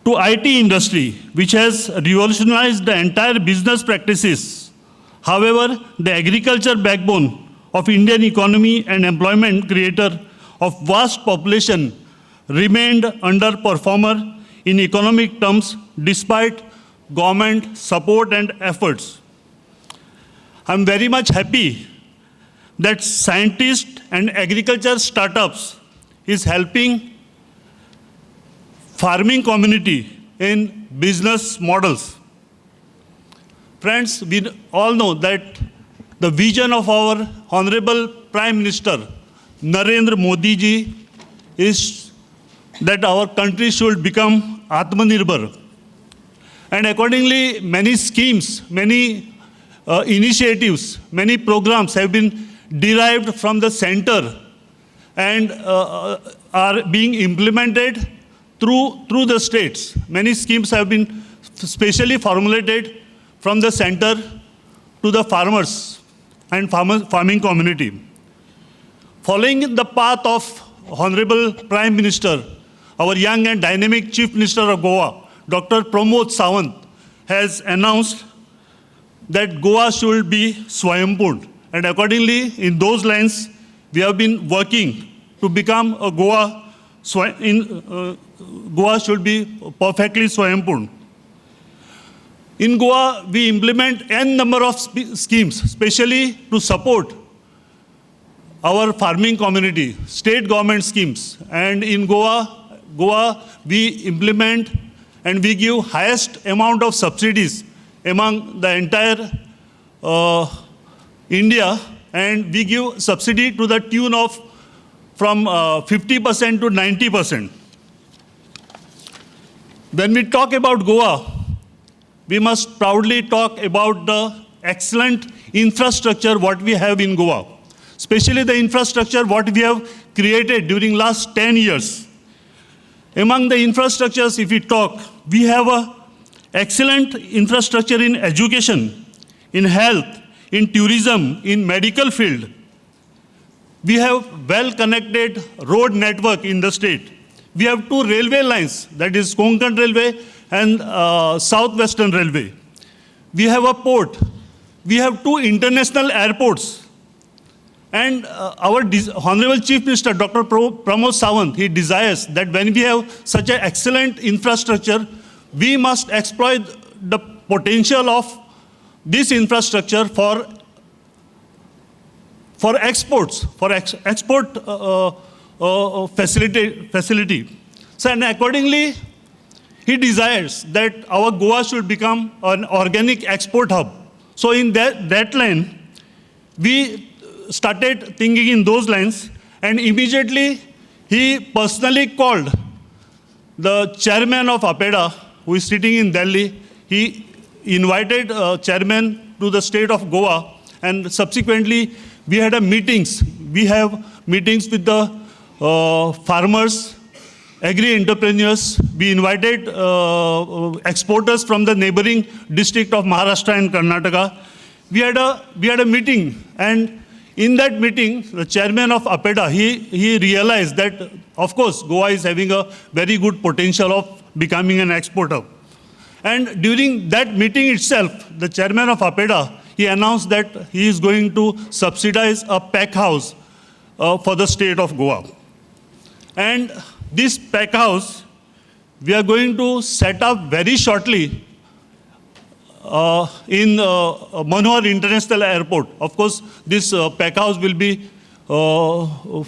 Speaker 9: to IT industry, which has revolutionized the entire business practices. However, the agriculture backbone of Indian economy and employment creator of vast population remained underperformer in economic terms despite government support and efforts. I'm very much happy that scientists and agriculture startups is helping farming community in business models. Friends, we all know that the vision of our Honorable Prime Minister Narendra Modi ji is that our country should become Atmanirbhar. And accordingly, many schemes, many initiatives, many programs have been derived from the center and are being implemented through the states. Many schemes have been specially formulated from the center to the farmers. and farming community. Following the path of Honorable Prime Minister, our young and dynamic Chief Minister of Goa, Dr. Pramod Sawant, has announced that Goa should be Swayambhur. And accordingly, in those lines, we have been working to become a Goa should be perfectly Swayambhur. In Goa, we implement n number of schemes, especially to support our farming community, state government schemes. And in Goa, we implement and we give highest amount of subsidies among the entire India, and we give subsidy to the tune of from 50% to 90%. When we talk about Goa, we must proudly talk about the excellent infrastructure what we have in Goa, especially the infrastructure what we have created during last 10 years. Among the infrastructures, if we talk, we have a excellent infrastructure in education, in health, in tourism, in medical field. We have well-connected road network in the state. We have 2 railway lines, that is Konkan Railway and Southwestern Railway. We have a port. We have 2 international airports. And our Honorable Chief Minister, Dr. Pramod Sawant, he desires that when we have such an excellent infrastructure, we must exploit the potential of this infrastructure for exports, for export facility. So, and accordingly, he desires that our Goa should become an organic export hub. So in that line, we started thinking in those lines, and immediately he personally called the chairman of APEDA, who is sitting in Delhi. He invited chairman to the state of Goa, and subsequently we had meetings. We have meetings with the farmers, agri-entrepreneurs. We invited exporters from the neighboring district of Maharashtra and Karnataka. We had a meeting, and in that meeting, the chairman of APEDA, he realized that, of course, Goa is having a very good potential of becoming an export hub. And during that meeting itself, the chairman of APEDA, he announced that he is going to subsidize a pack house for the state of Goa. And this pack house, we are going to set up very shortly in Manohar International Airport. Of course, this pack house will be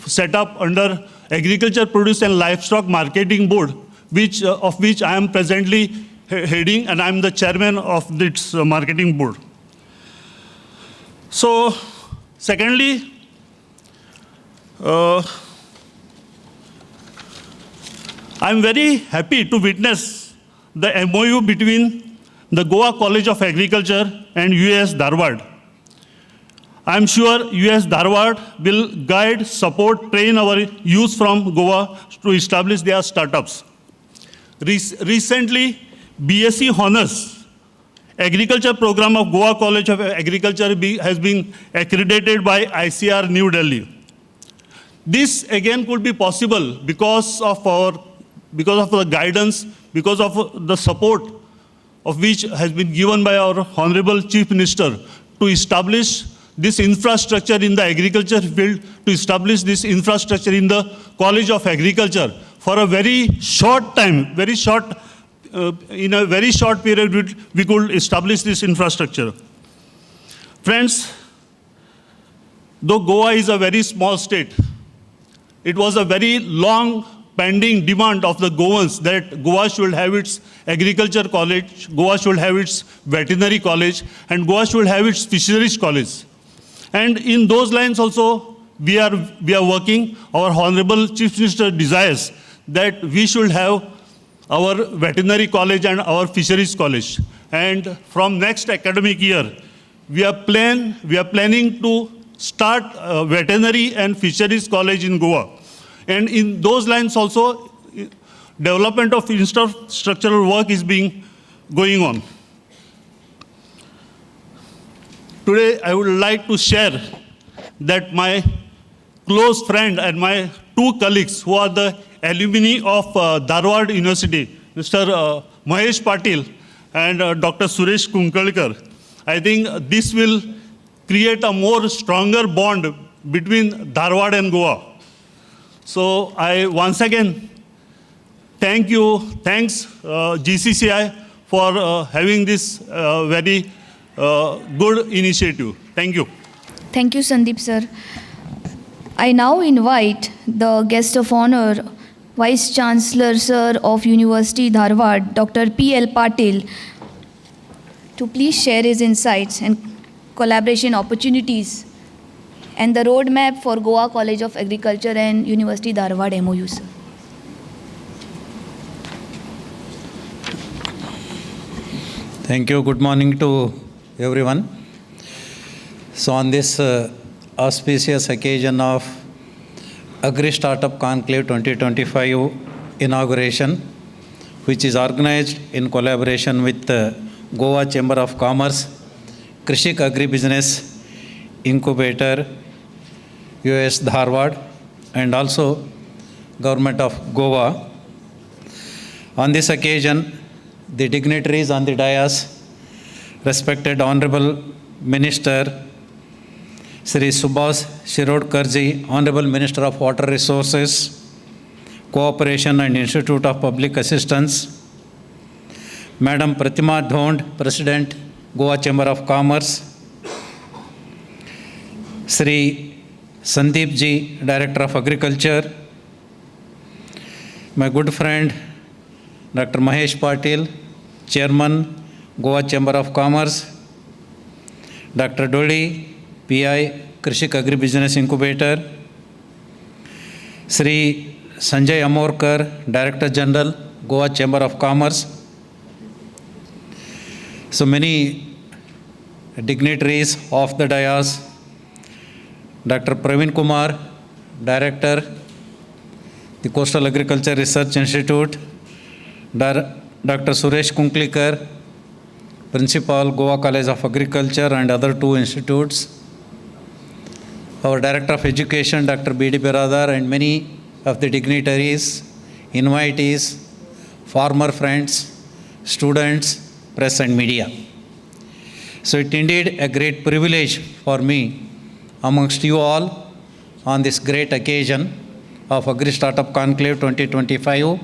Speaker 9: set up under Agriculture, Produce and Livestock Marketing Board, of which I am presently heading, and I am the chairman of this marketing board. So, secondly, I am very happy to witness the MOU between the Goa College of Agriculture and US Dharwad. I am sure US Dharwad will guide, support, train our youth from Goa to establish their startups. Recently, BSc Honours Agriculture program of Goa College of Agriculture has been accredited by ICR New Delhi. This again could be possible because of the guidance, because of the support of which has been given by our Honorable Chief Minister to establish this infrastructure in the agriculture field, to establish this infrastructure in the College of Agriculture for a very short time, in a very short period, we could establish this infrastructure. Friends, though Goa is a very small state, it was a very long pending demand of the Goans that Goa should have its agriculture college, Goa should have its veterinary college, and Goa should have its fisheries college. And in those lines also, we are working. Our Honorable Chief Minister desires that we should have our veterinary college and our fisheries college. And from next academic year, we are planning to start a veterinary and fisheries college in Goa. And in those lines also, development of infrastructural work is going on. today I would like to share that my close friend and my two colleagues who are the alumni of Dharwad University, Mr. Mahesh Patil and Dr. Suresh Kunkalkar, I think this will create a more stronger bond between Dharwad and Goa. So I once again thanks GCCI for having this very good initiative. Thank you.
Speaker 6: Thank you, Sandeep sir. I now invite the guest of honor, Vice Chancellor Sir of University Dharwad, Dr. P.L. Patil, to please share his insights and collaboration opportunities and the roadmap for Goa College of Agriculture and University Dharwad MOU, sir.
Speaker 10: Thank you. Good morning to everyone. So on this auspicious occasion of Agri-Startup Conclave 2025 inauguration, which is organized in collaboration with Goa Chamber of Commerce, Krishik Agribusiness Incubator, US Dharwad, and also Government of Goa. On this occasion, the dignitaries on the dais, respected Honorable Minister Sri Subhas Shirodkarji, Honorable Minister of Water Resources, Cooperation and Institute of Public Assistance, Madam Pratima Dhond, President, Goa Chamber of Commerce, Sri Sandeep Ji, Director of Agriculture, my good friend Dr. Mahesh Patil, Chairman, Goa Chamber of Commerce, Dr. Dolly, PI, Krishik Agribusiness Incubator, Sri Sanjay Amorkar, Director General, Goa Chamber of Commerce. So many dignitaries of the dais, Dr. Praveen Kumar, Director, the Coastal Agriculture Research Institute, Dr. Suresh Kunkalkar, Principal, Goa College of Agriculture and other two institutes, our Director of Education, Dr. B.D. Biradar, and many of the dignitaries, invitees, farmer friends, students, press and media. So it indeed a great privilege for me amongst you all on this great occasion of Agri-Startup Conclave 2025.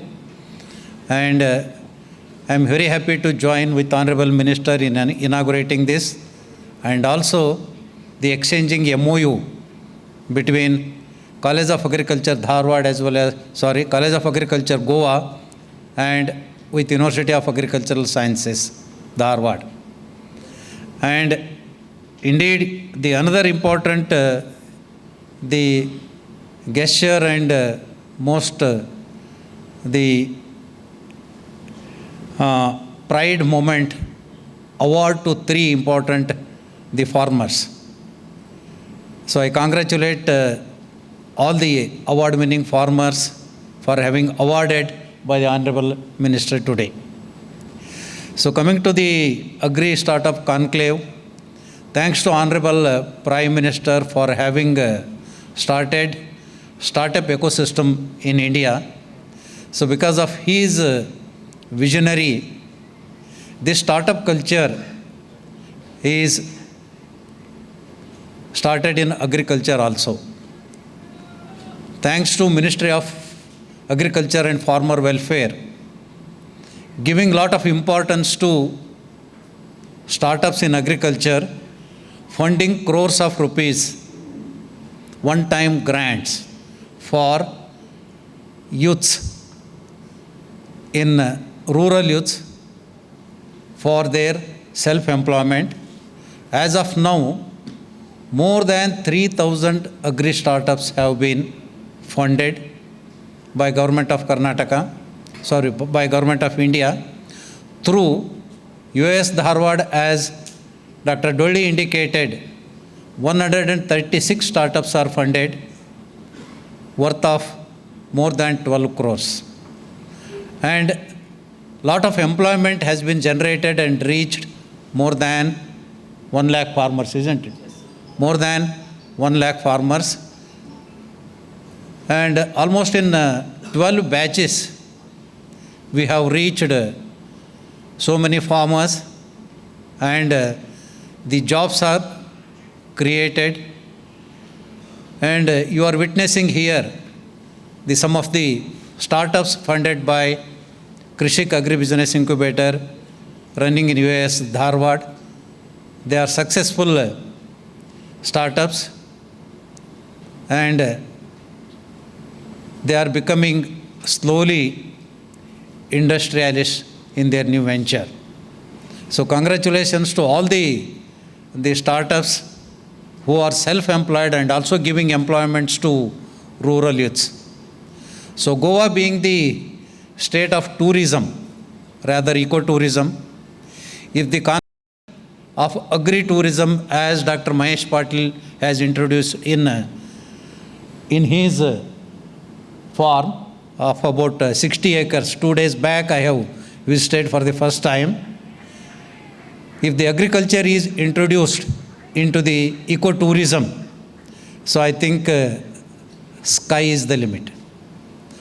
Speaker 10: And I am very happy to join with Honorable Minister in inaugurating this, and also the exchanging MOU between College of Agriculture Dharwad as well as, College of Agriculture Goa and with University of Agricultural Sciences Dharwad. And indeed the another important the gesture and most the pride moment award to three important the farmers. So I congratulate all the award winning farmers for having awarded by the Honorable Minister today. So coming to the Agri-Startup Conclave, thanks to Honorable Prime Minister for having started startup ecosystem in India. So because of his visionary, this startup culture is started in agriculture also. Thanks to Ministry of Agriculture and Farmer Welfare, giving lot of importance to startups in agriculture, funding crores of rupees, one-time grants for youths in rural youths for their self-employment. As of now, more than 3,000 agri-startups have been funded by Government of by Government of India through US Dharwad. As Dr. Dolly indicated, 136 startups are funded worth of more than 12 crores. And lot of employment has been generated and reached more than 1 lakh farmers, isn't it? More than 1 lakh farmers. And almost in 12 batches, we have reached so many farmers, and the jobs are created. And you are witnessing here some of the startups funded by Krishik Agri-Business Incubator running in US, Dharwad. They are successful startups, and they are becoming slowly industrialists in their new venture. So congratulations to all the startups who are self-employed and also giving employments to rural youths. So Goa being the state of tourism, rather ecotourism, if the concept of agri-tourism, as Dr. Mahesh Patil has introduced in his farm of about 60 acres. 2 days back I have visited for the first time. If the agriculture is introduced into the ecotourism, so I think sky is the limit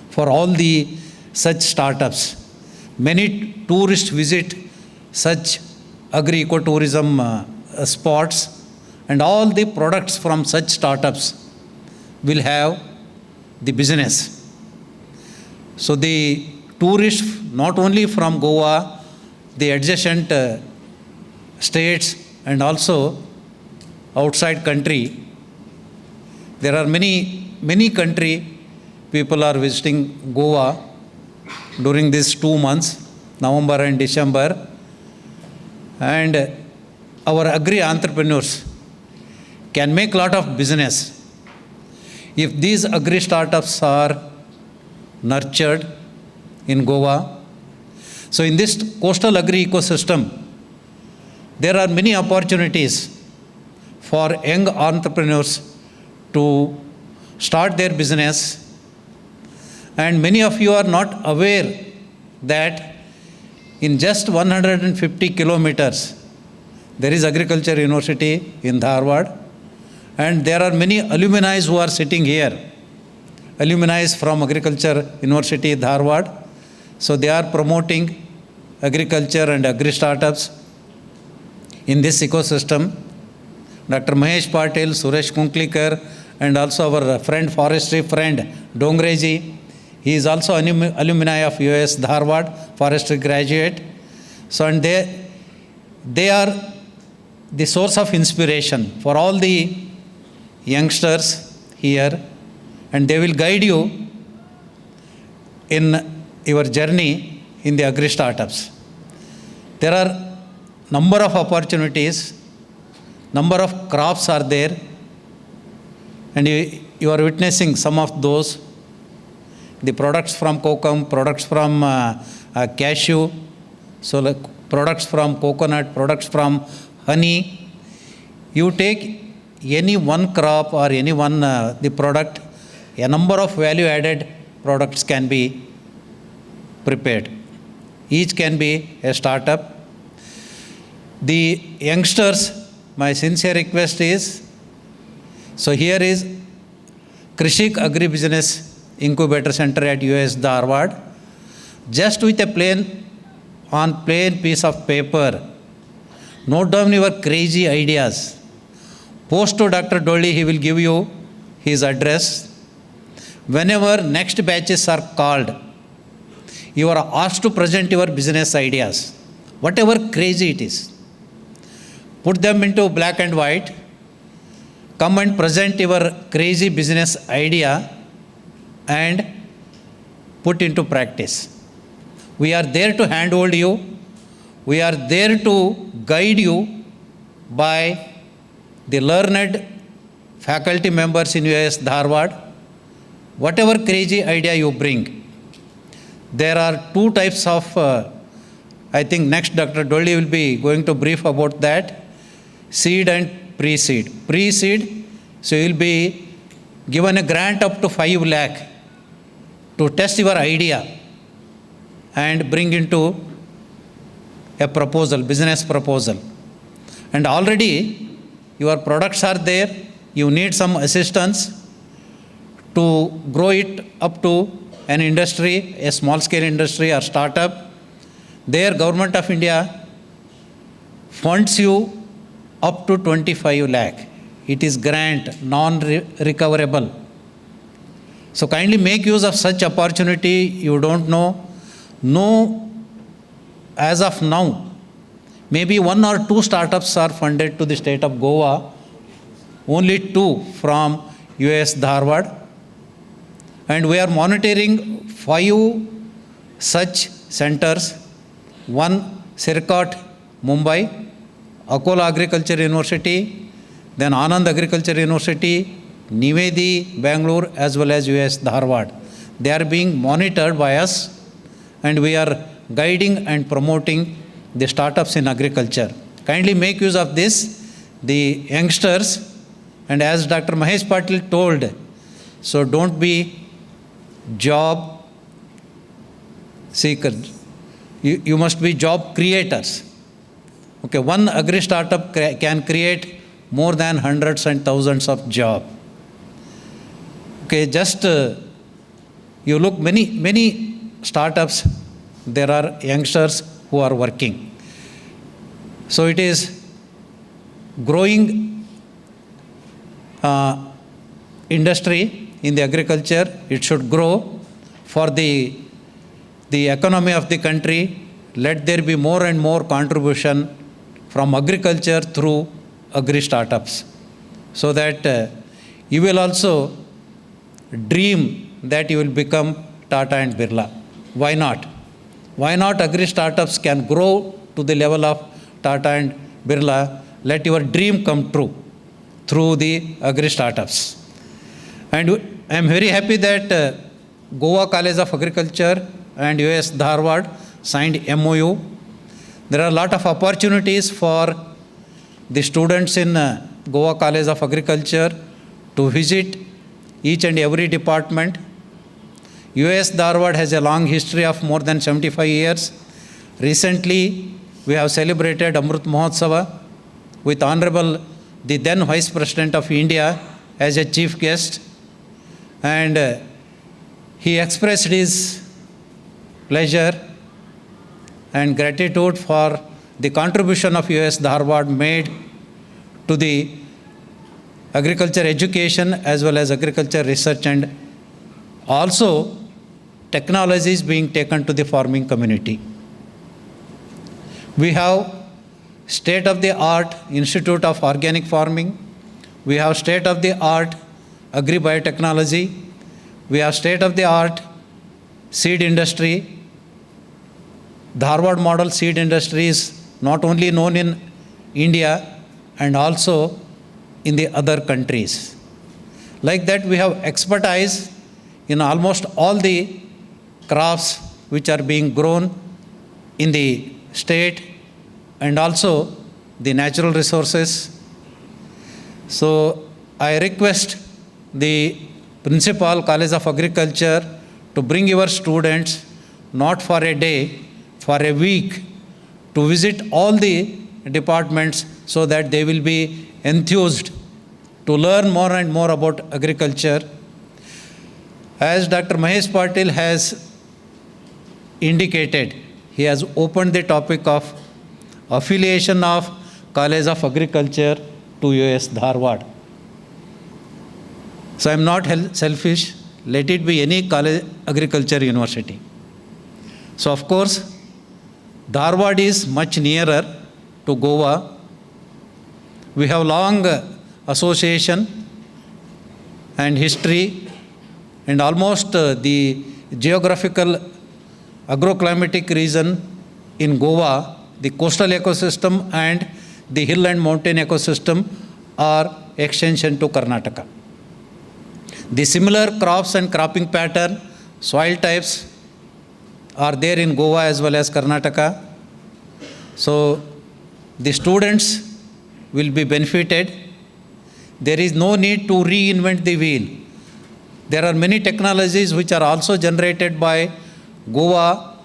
Speaker 10: for all the such startups. Many tourists visit such agri-ecotourism spots, and all the products from such startups will have the business. So the tourists, not only from Goa, the adjacent states and also outside country, there are many country people are visiting Goa during these 2 months, November and December. And our agri-entrepreneurs can make a lot of business if these agri-startups are nurtured in Goa. So in this coastal agri-ecosystem, there are many opportunities for young entrepreneurs to start their business. And many of you are not aware that in just 150 kilometers, there is Agriculture University in Dharwad, and there are many alumni who are sitting here, alumni from Agriculture University Dharwad. So they are promoting agriculture and agri-startups in this ecosystem. Dr. Mahesh Patil, Suresh Kunklekar, and also our forestry friend Dongreji. He is also alumni of US Dharwad, forestry graduate. So and they are the source of inspiration for all the youngsters here, and they will guide you in your journey in the agri-startups. There are number of opportunities, number of crops are there, and you are witnessing some of those. The products from kokum, products from cashew, so like products from coconut, products from honey. You take any one crop or any one the product, a number of value-added products can be prepared. Each can be a startup. The youngsters, my sincere request is, so here is Krishik Agri-Business Incubator Center at US Dharwad. Just with a plain piece of paper, note down your crazy ideas. Post to Dr. Dolly, he will give you his address. Whenever next batches are called, you are asked to present your business ideas, whatever crazy it is. Put them into black and white. Come and present your crazy business idea and put into practice. We are there to handhold you. We are there to guide you by the learned faculty members in US Dharwad. Whatever crazy idea you bring. There are 2 types of, I think next Dr. Dolly will be going to brief about that, seed and pre-seed. Pre-seed, so you will be given a grant up to 5 lakh to test your idea and bring into a proposal, business proposal. and already your products are there, you need some assistance to grow it up to an industry, a small-scale industry or startup, there Government of India funds you up to 25 lakh. It is grant, non-recoverable. So kindly make use of such opportunity. You don't know. No, as of now, maybe 1 or 2 startups are funded to the state of Goa, only 2 from US Dharwad. And we are monitoring 5 such centers, one Sirkat, Mumbai, Akola Agriculture University, then Anand Agriculture University, Nivedi, Bangalore, as well as US Dharwad. They are being monitored by us, and we are guiding and promoting the startups in agriculture. Kindly make use of this, the youngsters, and as Dr. Mahesh Patil told, so don't be job seekers. You must be job creators. Okay, one agri-startup can create more than hundreds and thousands of jobs. Okay, just you look many startups, there are youngsters who are working. So it is growing industry in the agriculture. It should grow for the economy of the country. Let there be more and more contribution from agriculture through agri-startups, so that you will also dream that you will become Tata and Birla. Why not? Why not agri-startups can grow to the level of Tata and Birla? Let your dream come true through the agri-startups. And I am very happy that Goa College of Agriculture and US Dharwad signed MOU. There are a lot of opportunities for the students in Goa College of Agriculture to visit each and every department. US Dharwad has a long history of more than 75 years. Recently, we have celebrated Amrit Mahotsava with Honorable the then Vice President of India as a chief guest, and he expressed his pleasure and gratitude for the contribution of US Dharwad made to the agriculture education as well as agriculture research, and also technologies being taken to the farming community. We have state-of-the-art Institute of Organic Farming. We have state-of-the-art agri-biotechnology. We have state-of-the-art seed industry. Dharwad model seed industry is not only known in India and also in the other countries. Like that, we have expertise in almost all the crops which are being grown in the state, and also the natural resources. So I request the Principal College of Agriculture to bring your students not for a day, for a week, to visit all the departments so that they will be enthused to learn more and more about agriculture. As Dr. Mahesh Patil has indicated, he has opened the topic of affiliation of College of Agriculture to US Dharwad. So I am not selfish. Let it be any college agriculture university. So of course, Dharwad is much nearer to Goa. We have long association and history, and almost the geographical agroclimatic region in Goa, the coastal ecosystem and the hill and mountain ecosystem are extension to Karnataka. The similar crops and cropping pattern, soil types are there in Goa as well as Karnataka. So the students will be benefited. There is no need to reinvent the wheel. There are many technologies which are also generated by Goa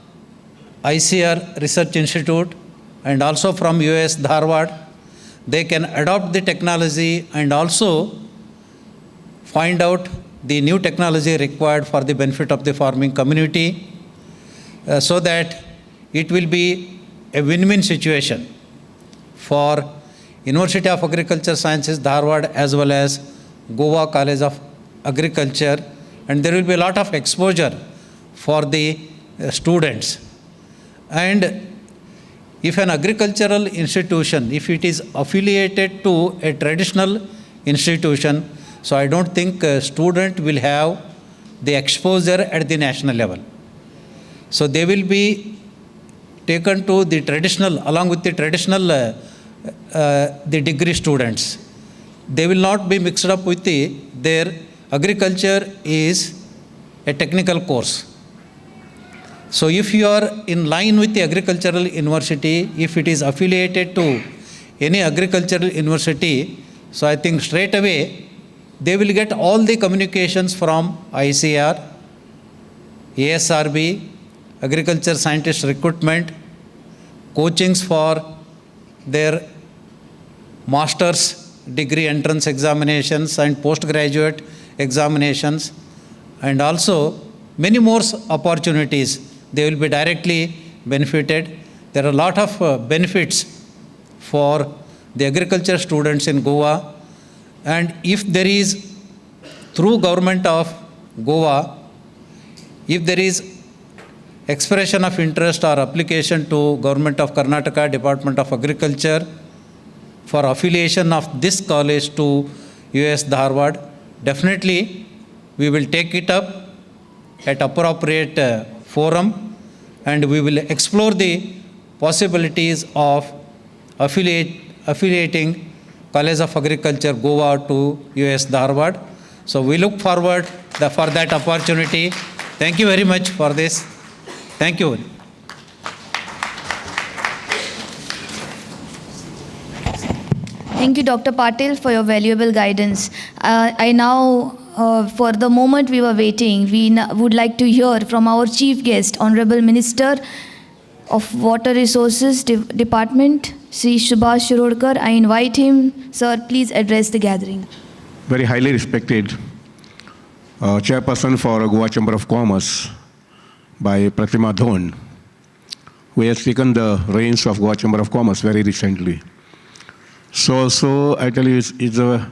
Speaker 10: ICR Research Institute and also from US Dharwad. they can adopt the technology and also find out the new technology required for the benefit of the farming community, so that it will be a win-win situation for University of Agriculture Sciences, Dharwad, as well as Goa College of Agriculture, and there will be a lot of exposure for the students. And if an agricultural institution, if it is affiliated to a traditional institution, so I don't think a student will have the exposure at the national level. So they will be taken to the traditional, along with the traditional, the degree students. They will not be mixed up with their agriculture is a technical course. So if you are in line with the agricultural university, if it is affiliated to any agricultural university, so I think straight away they will get all the communications from ICR, ASRB, agriculture scientist recruitment, coachings for their master's degree entrance examinations and postgraduate examinations, and also many more opportunities. They will be directly benefited. There are a lot of benefits for the agriculture students in Goa. And if there is, through government of Goa, if there is expression of interest or application to government of Karnataka, Department of Agriculture, for affiliation of this college to US Dharwad, definitely we will take it up at appropriate forum, and we will explore the possibilities of affiliating College of Agriculture Goa to US Dharwad. So we look forward for that opportunity. Thank you very much for this. Thank you.
Speaker 6: Thank you, Dr. Patil, for your valuable guidance. I now, for the moment we were waiting, we would like to hear from our chief guest, Honorable Minister of Water Resources Department, Sri Subhash Shirodkar. I invite him. Sir, please address the gathering.
Speaker 11: Very highly respected Chairperson for Goa Chamber of Commerce by Pratima Dhon, who has taken the reins of Goa Chamber of Commerce very recently. So I tell you, it's a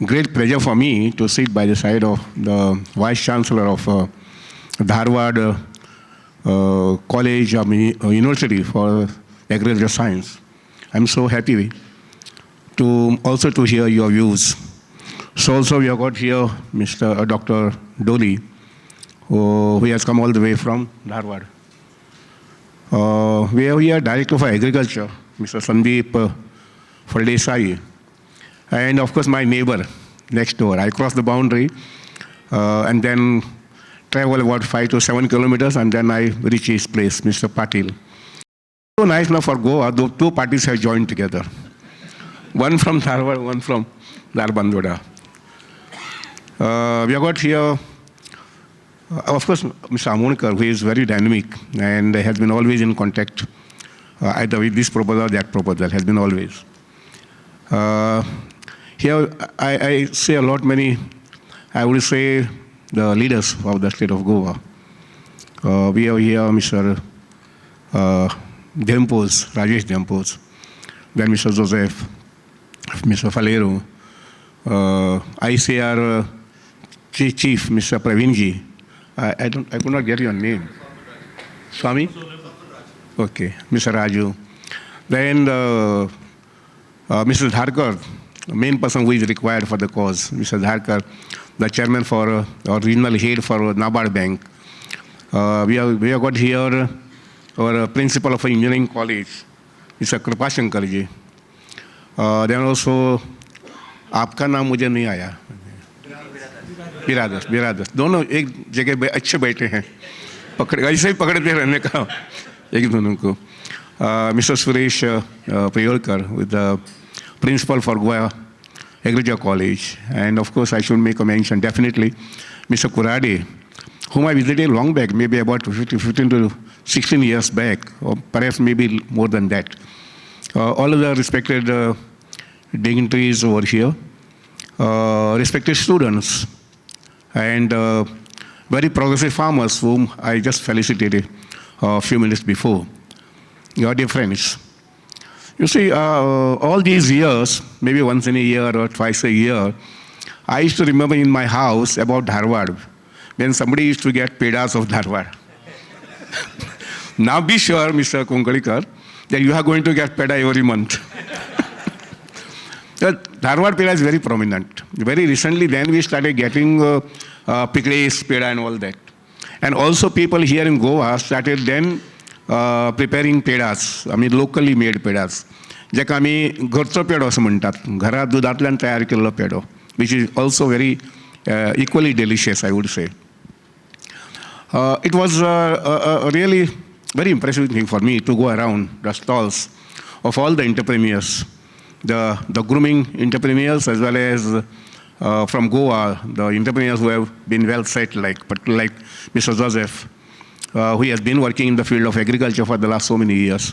Speaker 11: great pleasure for me to sit by the side of the Vice Chancellor of Dharwad College of University for Agriculture Science. I'm so happy to also to hear your views. So also we have got here Mr. Dr. Dolly, who has come all the way from Dharwad. We have here Director for Agriculture, Mr. Sandeep Faldesai, and of course my neighbor next door. I cross the boundary and then travel about 5 to 7 kilometers, and then I reach his place, Mr. Patil. So nice now for Goa, the two parties have joined together. One from Dharwad, one from Dharbandoda. We have got here, of course, Mr. Amonkar, who is very dynamic and has been always in contact, either with this proposal or that proposal, has been always. Here, I say a lot, I would say the leaders of the state of Goa. We have here Mr. Dempos, Rajesh Dempos, then Mr. Joseph, Mr. Falero, ICR Chief, Mr. Pravinji. I could not get your name. Swami? Okay, Mr. Raju. Then Mr. Dharkar, the main person who is required for the cause, Mr. Dharkar, the chairman for or regional head for NABARD Bank. We have got here our principal of engineering college, Mr. Kripashankar ji. Then also, आपका नाम मुझे नहीं आया. बिरादस दोनों एक जगह अच्छे बैठे हैं, ऐसे ही पकड़ते रहने का एक दोनों को. Mr. Suresh Priyorkar, with the principal for Goa Agriculture College, and of course I should make a mention definitely Mr. Kurade, whom I visited long back, maybe about 15 to 16 years back, or perhaps maybe more than that. All of the respected dignitaries over here, respected students, and very progressive farmers whom I just felicitated a few minutes before. Your dear friends. You see, all these years, maybe once in a year or twice a year, I used to remember in my house about Dharwad, when somebody used to get pedas of Dharwad. Now be sure, Mr. Konkalikar, that you are going to get peda every month. The Dharwad peda is very prominent. Very recently, then we started getting pickles, peda and all that. And also people here in Goa started then preparing pedas, I mean locally made pedas. ज्याका आमी घरचो पेडो असो म्हणटात, घरा दुदांतल्यान तयार केल्लो पेडो, which is also very equally delicious, I would say. It was a really very impressive thing for me to go around the stalls of all the entrepreneurs, the grooming entrepreneurs as well as from Goa, the entrepreneurs who have been well set, like Mr. Joseph, who has been working in the field of agriculture for the last so many years.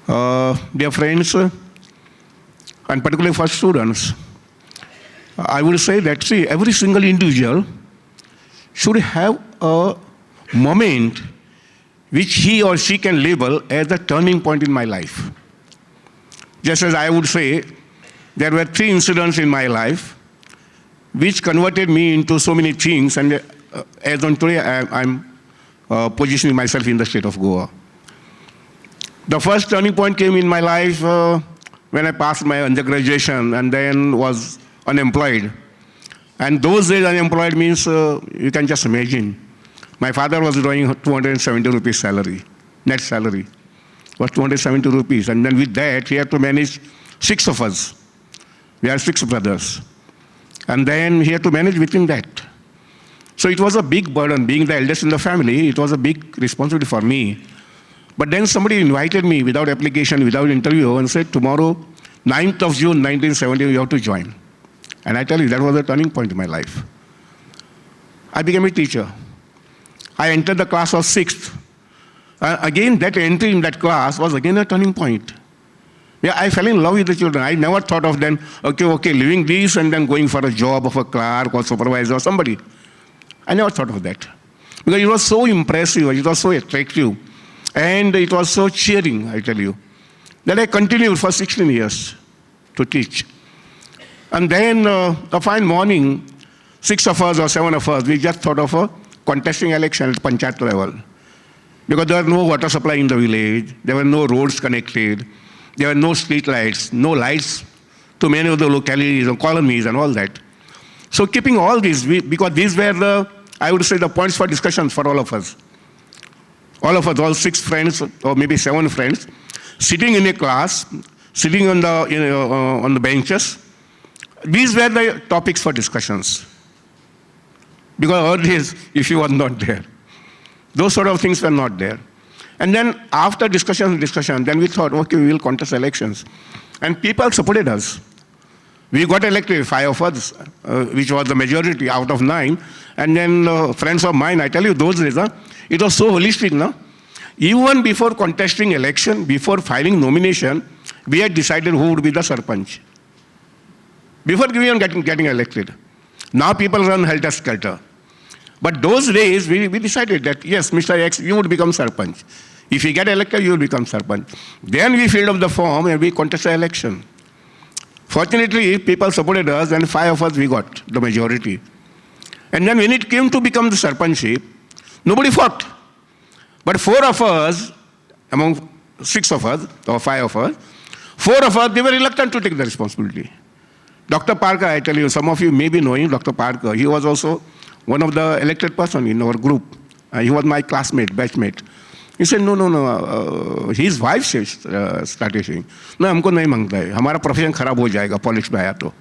Speaker 11: Dear friends, and particularly for students, I would say that, see, every single individual should have a moment which he or she can label as a turning point in my life. Just as I would say, there were 3 incidents in my life which converted me into so many things, and as on today, I'm positioning myself in the state of Goa. The first turning point came in my life when I passed my undergraduation and then was unemployed. And those days unemployed means, you can just imagine. My father was drawing 270 rupees salary, net salary, was 270 rupees. And then with that, he had to manage 6 of us. We are 6 brothers. And then he had to manage within that. So it was a big burden. Being the eldest in the family, it was a big responsibility for me. But then somebody invited me without application, without interview, and said, tomorrow, 9th of June, 1970, you have to join. And I tell you, that was a turning point in my life. I became a teacher. I entered the class of 6th. Again, that entry in that class was again a turning point. Yeah, I fell in love with the children. I never thought of them, okay, leaving these and then going for a job of a clerk or supervisor or somebody. I never thought of that. Because it was so impressive, it was so attractive, and it was so cheering, I tell you, that I continued for 16 years to teach. And then a fine morning, 6 of us or 7 of us, we just thought of a contesting election at Panchayat level. Because there were no water supply in the village, there were no roads connected, there were no street lights, no lights to many of the localities and colonies and all that. So keeping all these, because these were the, I would say, the points for discussion for all of us. All of us, all 6 friends, or maybe 7 friends, sitting in a class, sitting on the benches. These were the topics for discussions. Because earlier, if you were not there, those sort of things were not there. And then after discussion, then we thought, okay, we will contest elections. And people supported us. We got elected, 5 of us, which was the majority out of 9. And then friends of mine, I tell you, those days, it was so holistic, no? Even before contesting election, before filing nomination, we had decided who would be the Sarpanch. Before even getting elected. Now people run helter-skelter. But those days, we decided that, yes, Mr. X, you would become Sarpanch. If you get elected, you will become Sarpanch. Then we filled up the form and we contested the election. Fortunately, people supported us, and 5 of us, we got the majority. And then when it came to become the Sarpanchship, nobody fought. But 4 of us, among 6 of us, or 5 of us, 4 of us, they were reluctant to take the responsibility. Dr. Parker, I tell you, some of you may be knowing Dr. Parker. He was also one of the elected person in our group. He was my classmate, batchmate. He said, no. His wife started saying, no, हमको नहीं मांगता है. हमारा profession खराब हो जाएगा, politics में आया तो.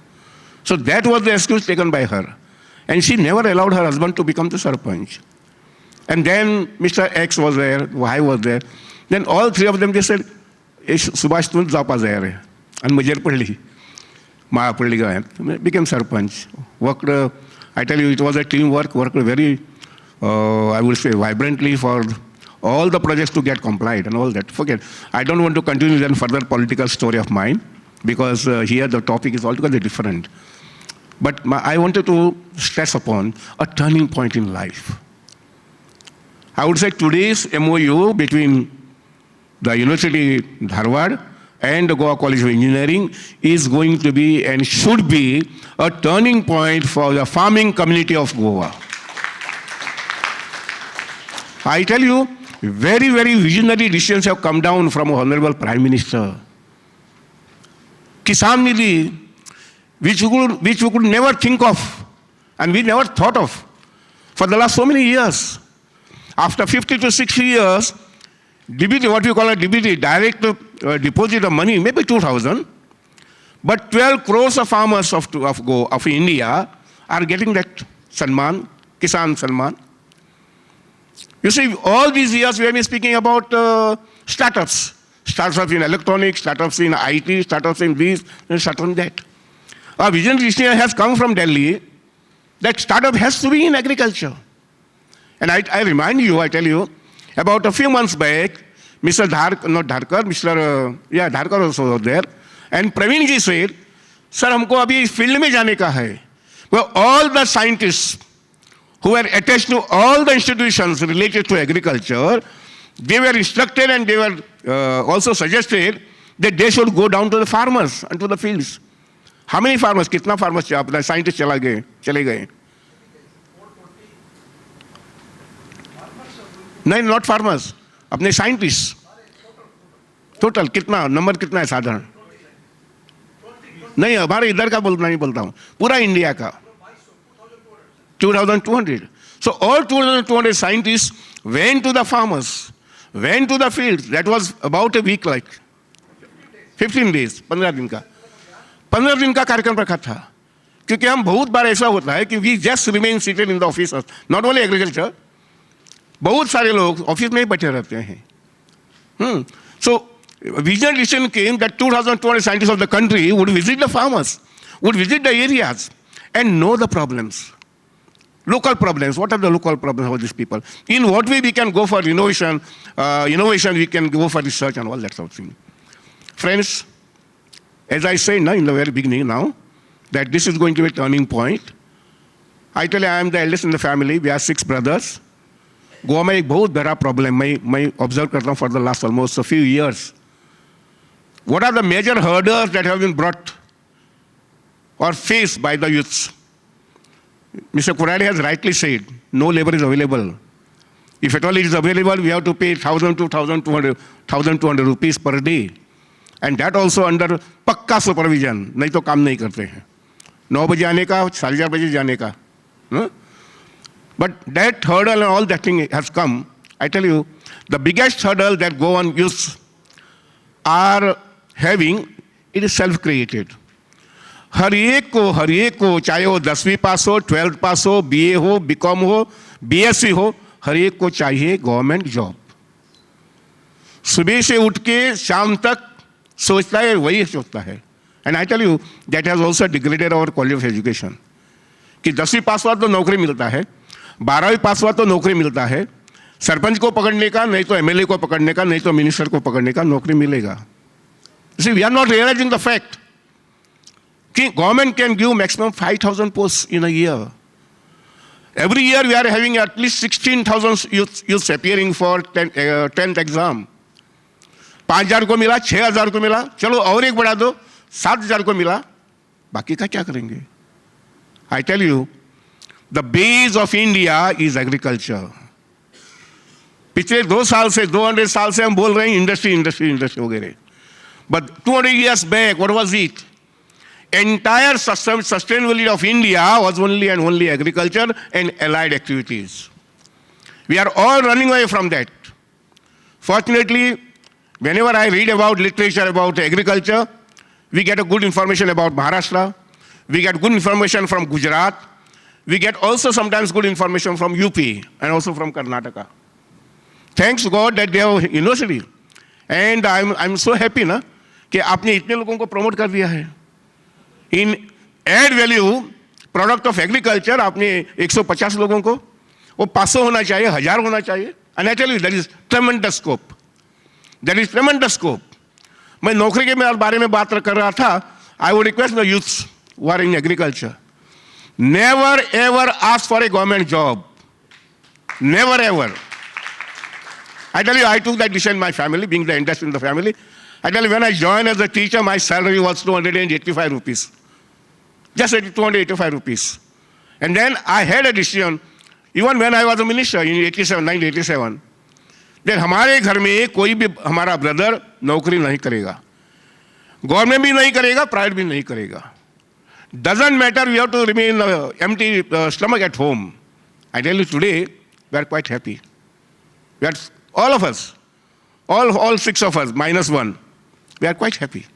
Speaker 11: So that was the excuse taken by her. And she never allowed her husband to become the Sarpanch. And then Mr. X was there, Y was there. Then all 3 of them, they said, Subhash, tu जापा जाय रे. And मुझे पढ़ली. माँ पढ़ली गया. Became Sarpanch. Worked, I tell you, it was a teamwork, worked very, I would say, vibrantly for all the projects to get complied and all that. Forget. I don't want to continue then further political story of mine. because here the topic is altogether different. But I wanted to stress upon a turning point in life. I would say today's MOU between the University Dharwad and the Goa College of Engineering is going to be and should be a turning point for the farming community of Goa. I tell you, very, very visionary decisions have come down from Honorable Prime Minister. Kisan Nidhi, which we could never think of and we never thought of for the last so many years. After 50 to 60 years, DBT, what we call a DBT, direct deposit of money, maybe 2,000, but 12 crores of farmers of India are getting that Sanman, Kisan Sanman. You see, all these years we have been speaking about startups. Startups in electronics, startups in IT, startups in this, and startups in that. A vision decision has come from Delhi that startup has to be in agriculture. And I remind you, I tell you, about a few months back, Mr. Dharkar also was there, and Praveen ji said, Sir, हमको अभी इस field में जाने का है. Well, all the scientists who were attached to all the institutions related to agriculture, they were instructed and they were also suggested that they should go down to the farmers and to the fields. How many farmers? कितना farmers अपना scientists चले गए? नहीं, not farmers, अपने scientists. Total कितना number कितना है साधारण? नहीं, हमारे इधर का नहीं बोलता हूँ, पूरा इंडिया का 2,200. So all 2,200 scientists went to the farmers, went to the fields. That was about a week, like 15 days, 15 दिन का. 15 दिन का कार्यक्रम रखा था, क्योंकि हम बहुत बार ऐसा होता है कि we just remain seated in the offices, not only agriculture. बहुत सारे लोग ऑफिस में ही बैठे रहते हैं. So vision decision came that 2,200 scientists of the country would visit the farmers, would visit the areas and know the problems. Local problems. What are the local problems of these people? In what way we can go for innovation, we can go for research and all that sort of thing. Friends, as I said in the very beginning now, that this is going to be a turning point. I tell you, I am the eldest in the family. We are 6 brothers. Goa में एक बहुत बड़ा problem मैं observe करता हूँ for the last almost a few years. What are the major hurdles that have been brought और faced by the youths? Mr. Kurade has rightly said, no labor is available. If at all it is available, we have to pay 1,000 to 1,200 rupees per day. And that also under पक्का supervision, नहीं तो काम नहीं करते हैं. 9 बजे आने का, 4:30 बजे जाने का. But that hurdle and all that thing has come. I tell you, the biggest hurdle that Goan youths are having, it is self-created. हर एक को चाहे वो 10वीं पास हो, 12th पास हो, BA हो, BCom हो, BSc हो, हर एक को चाहिए गवर्नमेंट जॉब. सुबह से उठ के शाम तक सोचता है, वही सोचता है. And I tell you that has also degraded our quality of education. कि 10वीं पास हुआ तो नौकरी मिलता है, 12वीं पास हुआ तो नौकरी मिलता है, सरपंच को पकड़ने का, नहीं तो MLA को पकड़ने का, नहीं तो मिनिस्टर को पकड़ने का नौकरी मिलेगा. See, we are not realizing the fact that government can give maximum 5,000 posts in a year. Every year we are having at least 16,000 youths appearing for 10th exam. 5,000 को मिला, 6,000 को मिला, चलो और एक बढ़ा दो, 7,000 को मिला, बाकी का क्या करेंगे? I tell you, the base of India is agriculture. पिछले 2 साल से 200 साल से हम बोल रहे हैं इंडस्ट्री वगैरह. But 200 years back, what was it? Entire sustainability of India was only and only agriculture and allied activities. We are all running away from that. Fortunately, whenever I read about literature about agriculture, we get a good information about Maharashtra, we get good information from Gujarat, we get also sometimes good information from UP and also from Karnataka. Thanks God that they have university. And I'm so happy ना कि आपने इतने लोगों को promote कर दिया है. In add value product of agriculture आपने 150 लोगों को, वो 500 होना चाहिए, 1000 होना चाहिए. And I tell you, there is tremendous scope. There is tremendous scope. मैं नौकरी के बारे में बात कर रहा था. I would request the youths who are in agriculture, never ever ask for a government job. Never ever. I tell you, I took that decision in my family, being the eldest in the family. I tell you, when I joined as a teacher, my salary was 285 rupees. Just 285 rupees. And then I had a decision, even when I was a minister in 1987, that हमारे घर में कोई भी हमारा brother नौकरी नहीं करेगा. Government भी नहीं करेगा, प्राइवेट भी नहीं करेगा. Doesn't matter, we have to remain empty stomach at home. I tell you today, we are quite happy. We are, all of us, all 6 of us, minus 1, we are quite happy.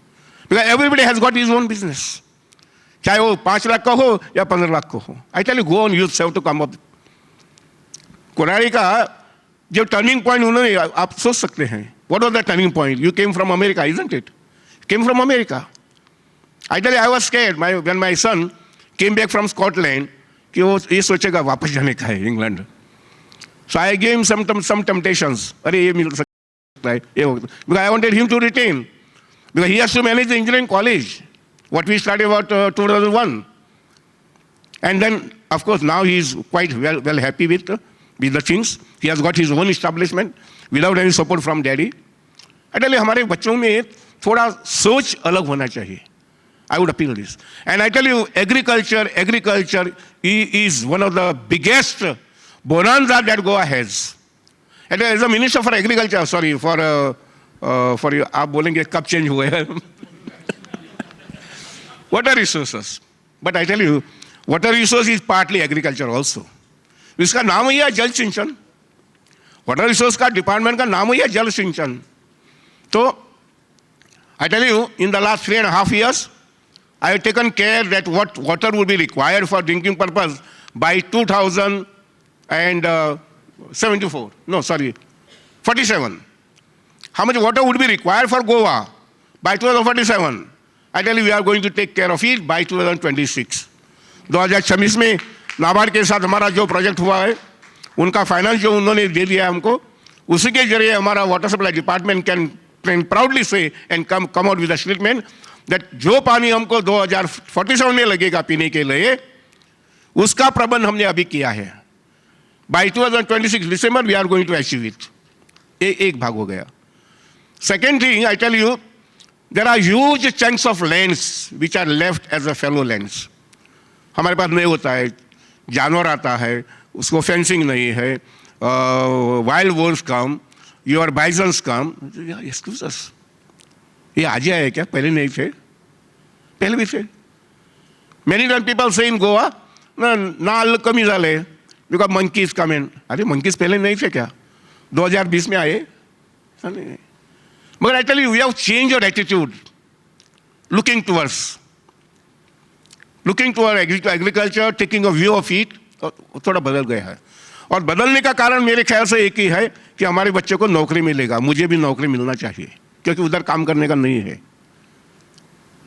Speaker 11: Because everybody has got his own business. चाहे वो 5 लाख का हो या 15 लाख का हो. I tell you, go on, youth have to come up. Kurari का जो turning point उन्होंने, आप सोच सकते हैं, what was the turning point? You came from America, isn't it? Came from America. I tell you, I was scared when my son came back from Scotland कि वो ये सोचेगा वापस जाने का है England. So I gave him some temptations. अरे ये मिल सकता है, ये हो. Because I wanted him to retain. Because he has to manage the engineering college, what we started about 2001. And then, of course, now he is quite well happy with the things. He has got his own establishment without any support from daddy. I tell you, हमारे बच्चों में थोड़ा सोच अलग होना चाहिए. I would appeal this. And I tell you, agriculture is one of the biggest bonanza that Goa has. And as a minister for agriculture, sorry, for you, आप बोलेंगे कब change हुए हैं? Water resources. But I tell you, water resource is partly agriculture also. इसका नाम ही है जल सिंचन. Water resource का डिपार्टमेंट का नाम ही है जल सिंचन. तो I tell you, in the last 3.5 years, I have taken care that what water would be required for drinking purpose by 47. How much water would be required for Goa by 2047? I tell you, we are going to take care of it by 2026. 2026 में नाबार्ड के साथ हमारा जो project हुआ है, उनका finance जो उन्होंने दे दिया है हमको, उसी के जरिए हमारा water supply department can proudly say and come out with a statement that जो पानी हमको 2047 में लगेगा पीने के लिए, उसका प्रबंध हमने अभी किया है. By 2026 December we are going to achieve it. एक भाग हो गया. Second thing, I tell you, there are huge chunks of lands which are left as a fallow lands. हमारे पास नहीं होता है, जानवर आता है, उसको फेंसिंग नहीं है, wild wolves come, your bisons come. Excuse us. ये आज ही आए क्या? पहले नहीं थे? पहले भी थे. Many times people say in Goa, नाल कमी झाले, because monkeys come in. अरे monkeys पहले नहीं थे क्या? 2020 में आए? But I tell you, we have changed our attitude, looking towards agriculture, taking a view of it, थोड़ा बदल गया है. और बदलने का कारण मेरे ख्याल से एक ही है कि हमारे बच्चे को नौकरी मिलेगा. मुझे भी नौकरी मिलना चाहिए, क्योंकि उधर काम करने का नहीं है.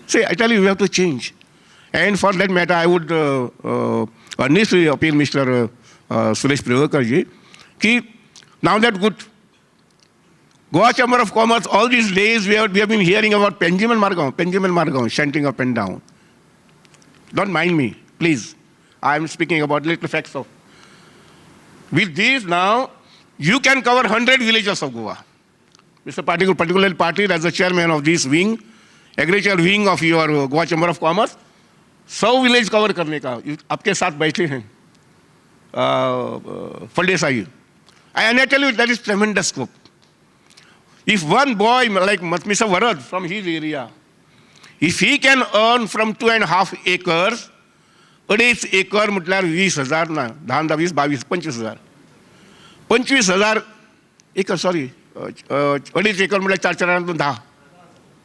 Speaker 11: See, I tell you, we have to change. And for that matter, I would earnestly appeal Mr. Suresh Privakar ji, कि now that good Goa Chamber of Commerce, all these days we have been hearing about Benjamin Margaon chanting up and down. Don't mind me, please. I am speaking about little facts of. With these now, you can cover 100 villages of Goa. Mr. Particular party as the chairman of this wing, agriculture wing of your Goa Chamber of Commerce, 100 village cover करने का. आपके साथ बैठे हैं Phaldesai. And I tell you, that is tremendous scope. If one boy like Mr. Varad from his area, if he can earn from 2.5 acres, 2.5 एकर म्हटल्यार 20,000 ना, 10, 20, 22, 25,000. 25,000 एकर, sorry, 2.5 एकर म्हटल्यार 4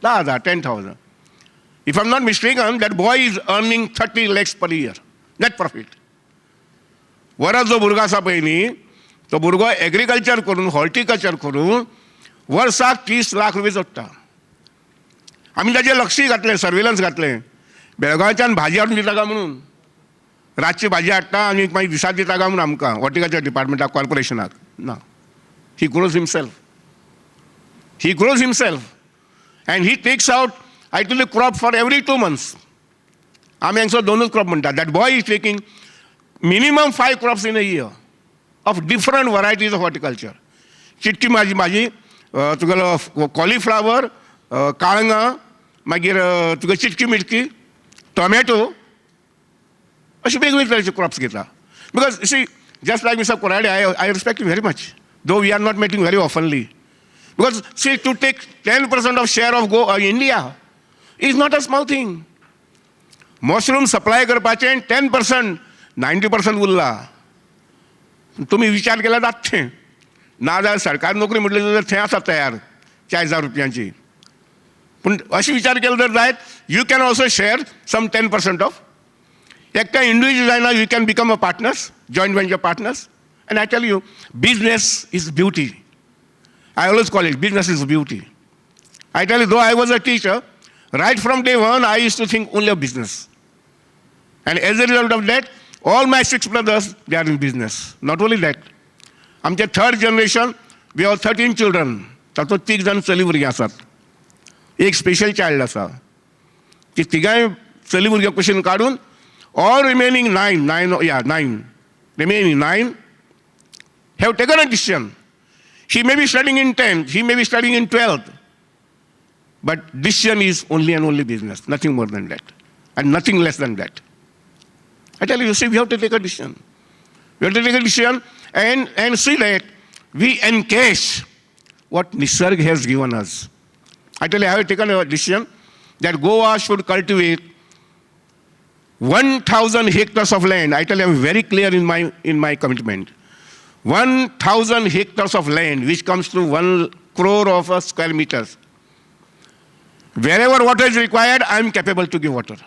Speaker 11: 10,000, 10,000. If I'm not mistaken, that boy is earning 30 lakhs per year, net profit. वरस जो भुरगो आसा पळय न्ही, तो भुरगो एग्रीकल्चर करून, हॉर्टिकल्चर करून वर्साक 30 लाख रुपये जोडटा. आमी ताजेर लक्षय घातलें, सर्वेलन्स घातलें. बेळगांवच्यान भाजी हाडून दिता काय म्हणून, रातची भाजी हाडटा आनी मागीर दिसा दिता काय म्हणून आमकां हॉर्टिकल्चर डिपार्टमेंटाक, कॉर्पोरेशनाक ना. ही grows himself. And he takes out, I tell you, crop for every 2 months. आम्ही हांगसर 2च crop म्हणटा. That boy is taking minimum 5 crops in a year of different varieties of horticulture. चिटकी माझी तुगेलो कॉलीफ्लावर, काळंगां, मागीर तुगे चिटकी मिटकी, टोमॅटो, अशी वेगवेगळे तरेचे क्रॉप्स घेता. Because you see, just like Mr. Korade, I respect him very much, though we are not meeting very oftenly. Because see, to take 10% of share of India is not a small thing. Mushroom supply करपाचे 10%, 90% उरला. तुम्ही विचार केला जात थंय ना जाल्यार सरकारी नोकरी म्हटली जाल्यार थंय आसा तयार 40,000 रुपयांची. पूण अशी विचार केलो जर जायत, you can also share some 10% off. एकटा इंडिव्हिज्युअल जायना, you can become a partners, joint venture partners. And I tell you, business is beauty. I always call it business is beauty. I tell you, though I was a teacher, right from day one, I used to think only of business. And as a result of that, all my 6 brothers, they are in business. Not only that, आमचे 3rd generation, we have 13 children. तातूंत 3 जाण चली भुरगीं आसात. एक special child आसा. ती तिगांय चली भुरग्यां कुशीन काडून all remaining 9 remaining 9 have taken a decision. He may be studying in 10th, he may be studying in 12th, but decision is only and only business, nothing more than that, and nothing less than that. I tell you, see, we have to take a decision. We have to take a decision and see that we encash what Nisarg has given us. I tell you, I have taken a decision that Goa should cultivate 1,000 hectares of land. I tell you, I'm very clear in my commitment. 1,000 hectares of land, which comes to 1 crore of square meters. Wherever water is required, I'm capable to give water.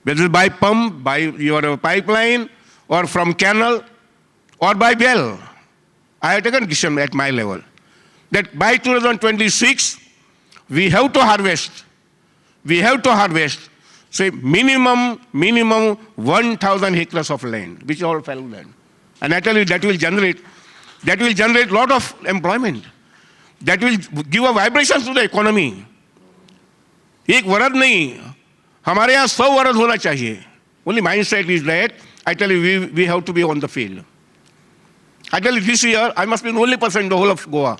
Speaker 11: Whether it's by pump, by your pipeline, or from canal, or by well. I have taken a decision at my level that by 2026, we have to harvest. Say minimum 1,000 hectares of land, which is all fallow land. And I tell you, that will generate lot of employment. That will give a vibration to the economy. एक वरद नहीं, हमारे यहाँ 100 वरद होना चाहिए. Only mindset is that, I tell you, we have to be on the field. I tell you, this year, I must be the only person in the whole of Goa.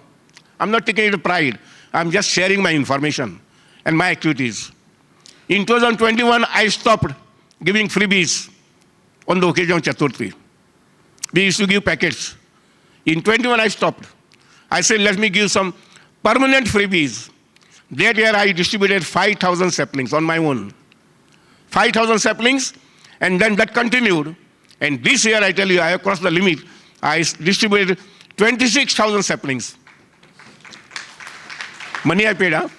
Speaker 11: I'm not taking it as pride. I'm just sharing my information and my activities. In 2021, I stopped giving freebies on the occasion of Chaturthi. We used to give packets. In 21, I stopped. I said, let me give some permanent freebies. That year, I distributed 5,000 saplings on my own. 5,000 saplings, and then that continued. And this year, I tell you, I have crossed the limit. I distributed 26,000 saplings. Money I paid, huh?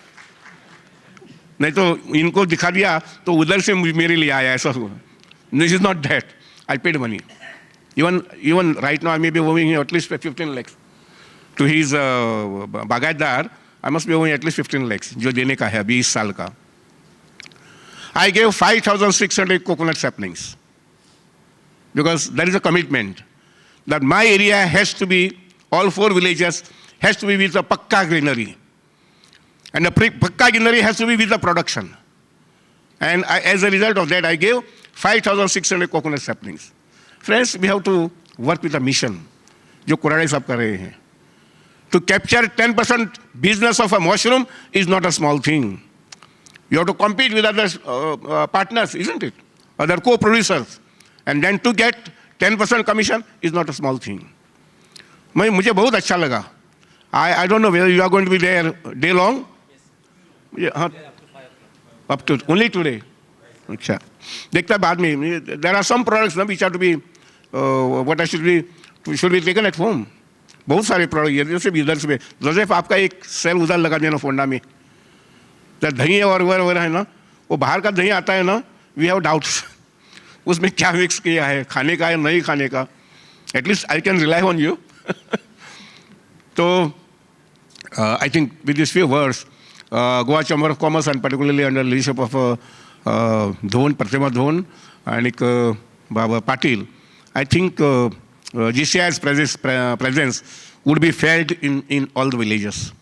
Speaker 11: नहीं तो इनको दिखा दिया तो उधर से मेरे लिए आया ऐसा हुआ. This is not that. I paid money. Even right now I may be owing at least 15 lakhs. To his बागायतदार, I must be owing at least 15 lakhs जो देने का है 20 साल का. I gave 5,600 coconut saplings because there is a commitment that my area has to be, all 4 villages has to be with a pakka greenery. And the pakka greenery has to be with the production. And as a result of that, I gave 5,600 coconut saplings. Friends, we have to work with a mission, जो कोराडे साहब कर रहे हैं. To capture 10% business of a mushroom is not a small thing. You have to compete with other partners, isn't it? Other co-producers. And then to get 10% commission is not a small thing. मुझे बहुत अच्छा लगा. I don't know whether you are going to be there day long. Yeah, up to only today. अच्छा. देखता बाद में. There are some products which have to be what I should be taken at home. बहुत सारे product इधर से भी इधर से भी. जोसेफ आपका एक सेल उधर लगा देना फोंडा में. दही और वगैरह है ना, वो बाहर का दही आता है ना, वी हैव डाउट्स उसमें क्या मिक्स किया है, खाने का या नहीं खाने का. At least I can rely on you. तो I think with these few words, Goa Chamber of Commerce and particularly under leadership of Dhon, Pratima Dhon and Baba Patil, I think GCCI's presence would be felt in all the villages.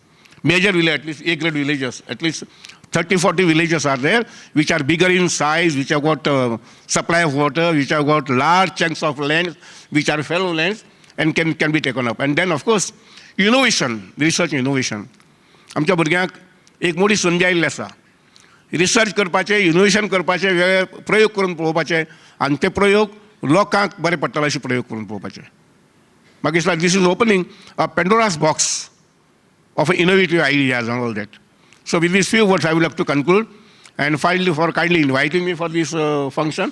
Speaker 11: major village, at least A-grade villages, at least 30, 40 villages are there, which are bigger in size, which have got supply of water, which have got large chunks of land, which are fallow lands, and can be taken up. And then, of course, innovation, research innovation. आमच्या भुरग्यांक एक मोठी संदी आयिल्ली आसा. Research करपाचें, innovation करपाचें, वेगळे प्रयोग करून पळोवपाचे, आनी ते प्रयोग लोकांक बरे पडटले अशे प्रयोग करून पळोवपाचे. म्हाका दिसता this is opening a Pandora's box of innovative ideas and all that. So with these few words, I would like to conclude, and finally for kindly inviting me for this function.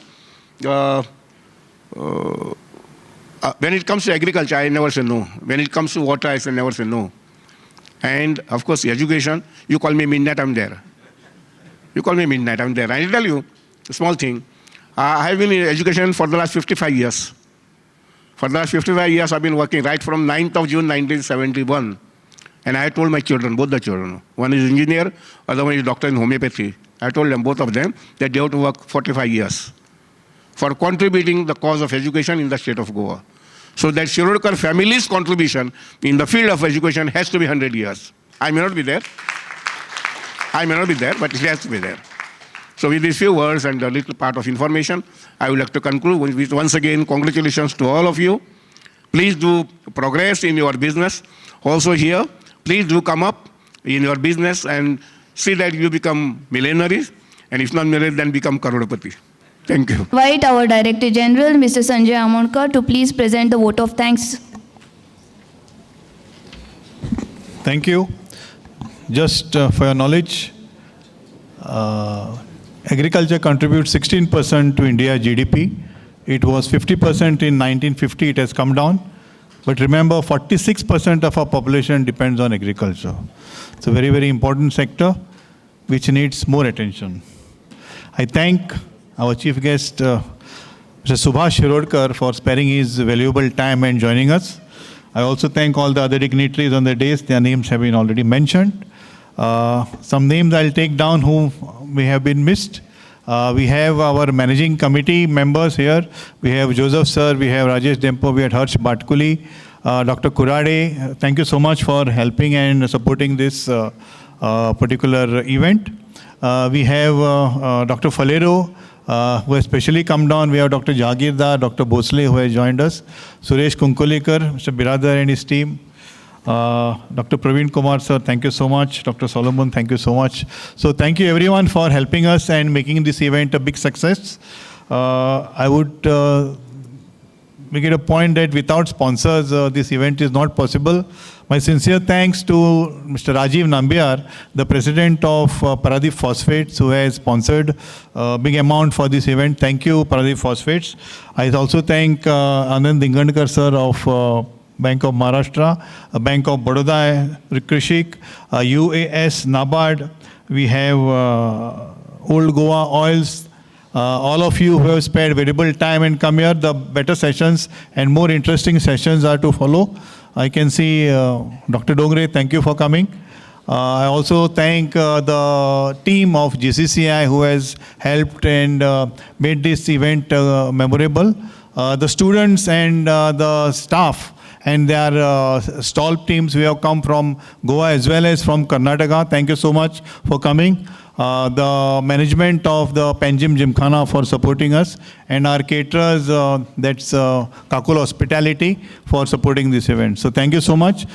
Speaker 11: When it comes to agriculture, I never say no. When it comes to water, I say never say no. And of course, education, you call me midnight, I'm there. You call me midnight, I'm there. I will tell you a small thing. I have been in education for the last 55 years. For the last 55 years, I've been working right from 9th of June 1971. And I told my children, both the children, one is engineer, other one is doctor in homeopathy. I told them, both of them, that they have to work 45 years for contributing the cause of education in the state of Goa. So that Shirodkar family's contribution in the field of education has to be 100 years. I may not be there. I may not be there, but it has to be there. So with these few words and a little part of information, I would like to conclude with once again, congratulations to all of you. Please do progress in your business. Also here, please do come up in your business and see that you become millionaires, and if not millionaires, then become crorepati. Thank you.
Speaker 6: Invite our Director General, Mr. Sanjay Amonkar, to please present the vote of thanks.
Speaker 12: Thank you. Just for your knowledge, agriculture contributes 16% to India GDP. It was 50% in 1950, it has come down. But remember, 46% of our population depends on agriculture. It's a very, very important sector which needs more attention. I thank our chief guest, Mr. Subhash Shirodkar, for sparing his valuable time and joining us. I also thank all the other dignitaries on the dais. Their names have been already mentioned. Some names I'll take down who may have been missed. We have our managing committee members here. We have Joseph sir, we have Rajesh Dempo, we have Harsh Batkuli, Dr. Kurade. Thank you so much for helping and supporting this particular event. We have Dr. Falero, who has specially come down. We have Dr. Jagirdar, Dr. Bosle, who has joined us. Suresh Kunkolikar, Mr. Biradar and his team. Dr. Praveen Kumar sir, thank you so much. Dr. Solomon, thank you so much. So thank you everyone for helping us and making this event a big success. I would make it a point that without sponsors, this event is not possible. My sincere thanks to Mr. Rajiv Nambiar, the president of Paradip Phosphates, who has sponsored a big amount for this event. Thank you, Paradip Phosphates. I also thank Anand Dingankar sir of Bank of Maharashtra, Bank of Baroda, Krishik, UAS, NABARD. We have Old Goa Oils. All of you who have spared valuable time and come here, the better sessions and more interesting sessions are to follow. I can see Dr. Dongre, thank you for coming. I also thank the team of GCCI who has helped and made this event memorable. The students and the staff and their stall teams who have come from Goa as well as from Karnataka. Thank you so much for coming. The management of the Panjim Gymkhana for supporting us, and our caterers, that's Kakul Hospitality, for supporting this event. So thank you so much.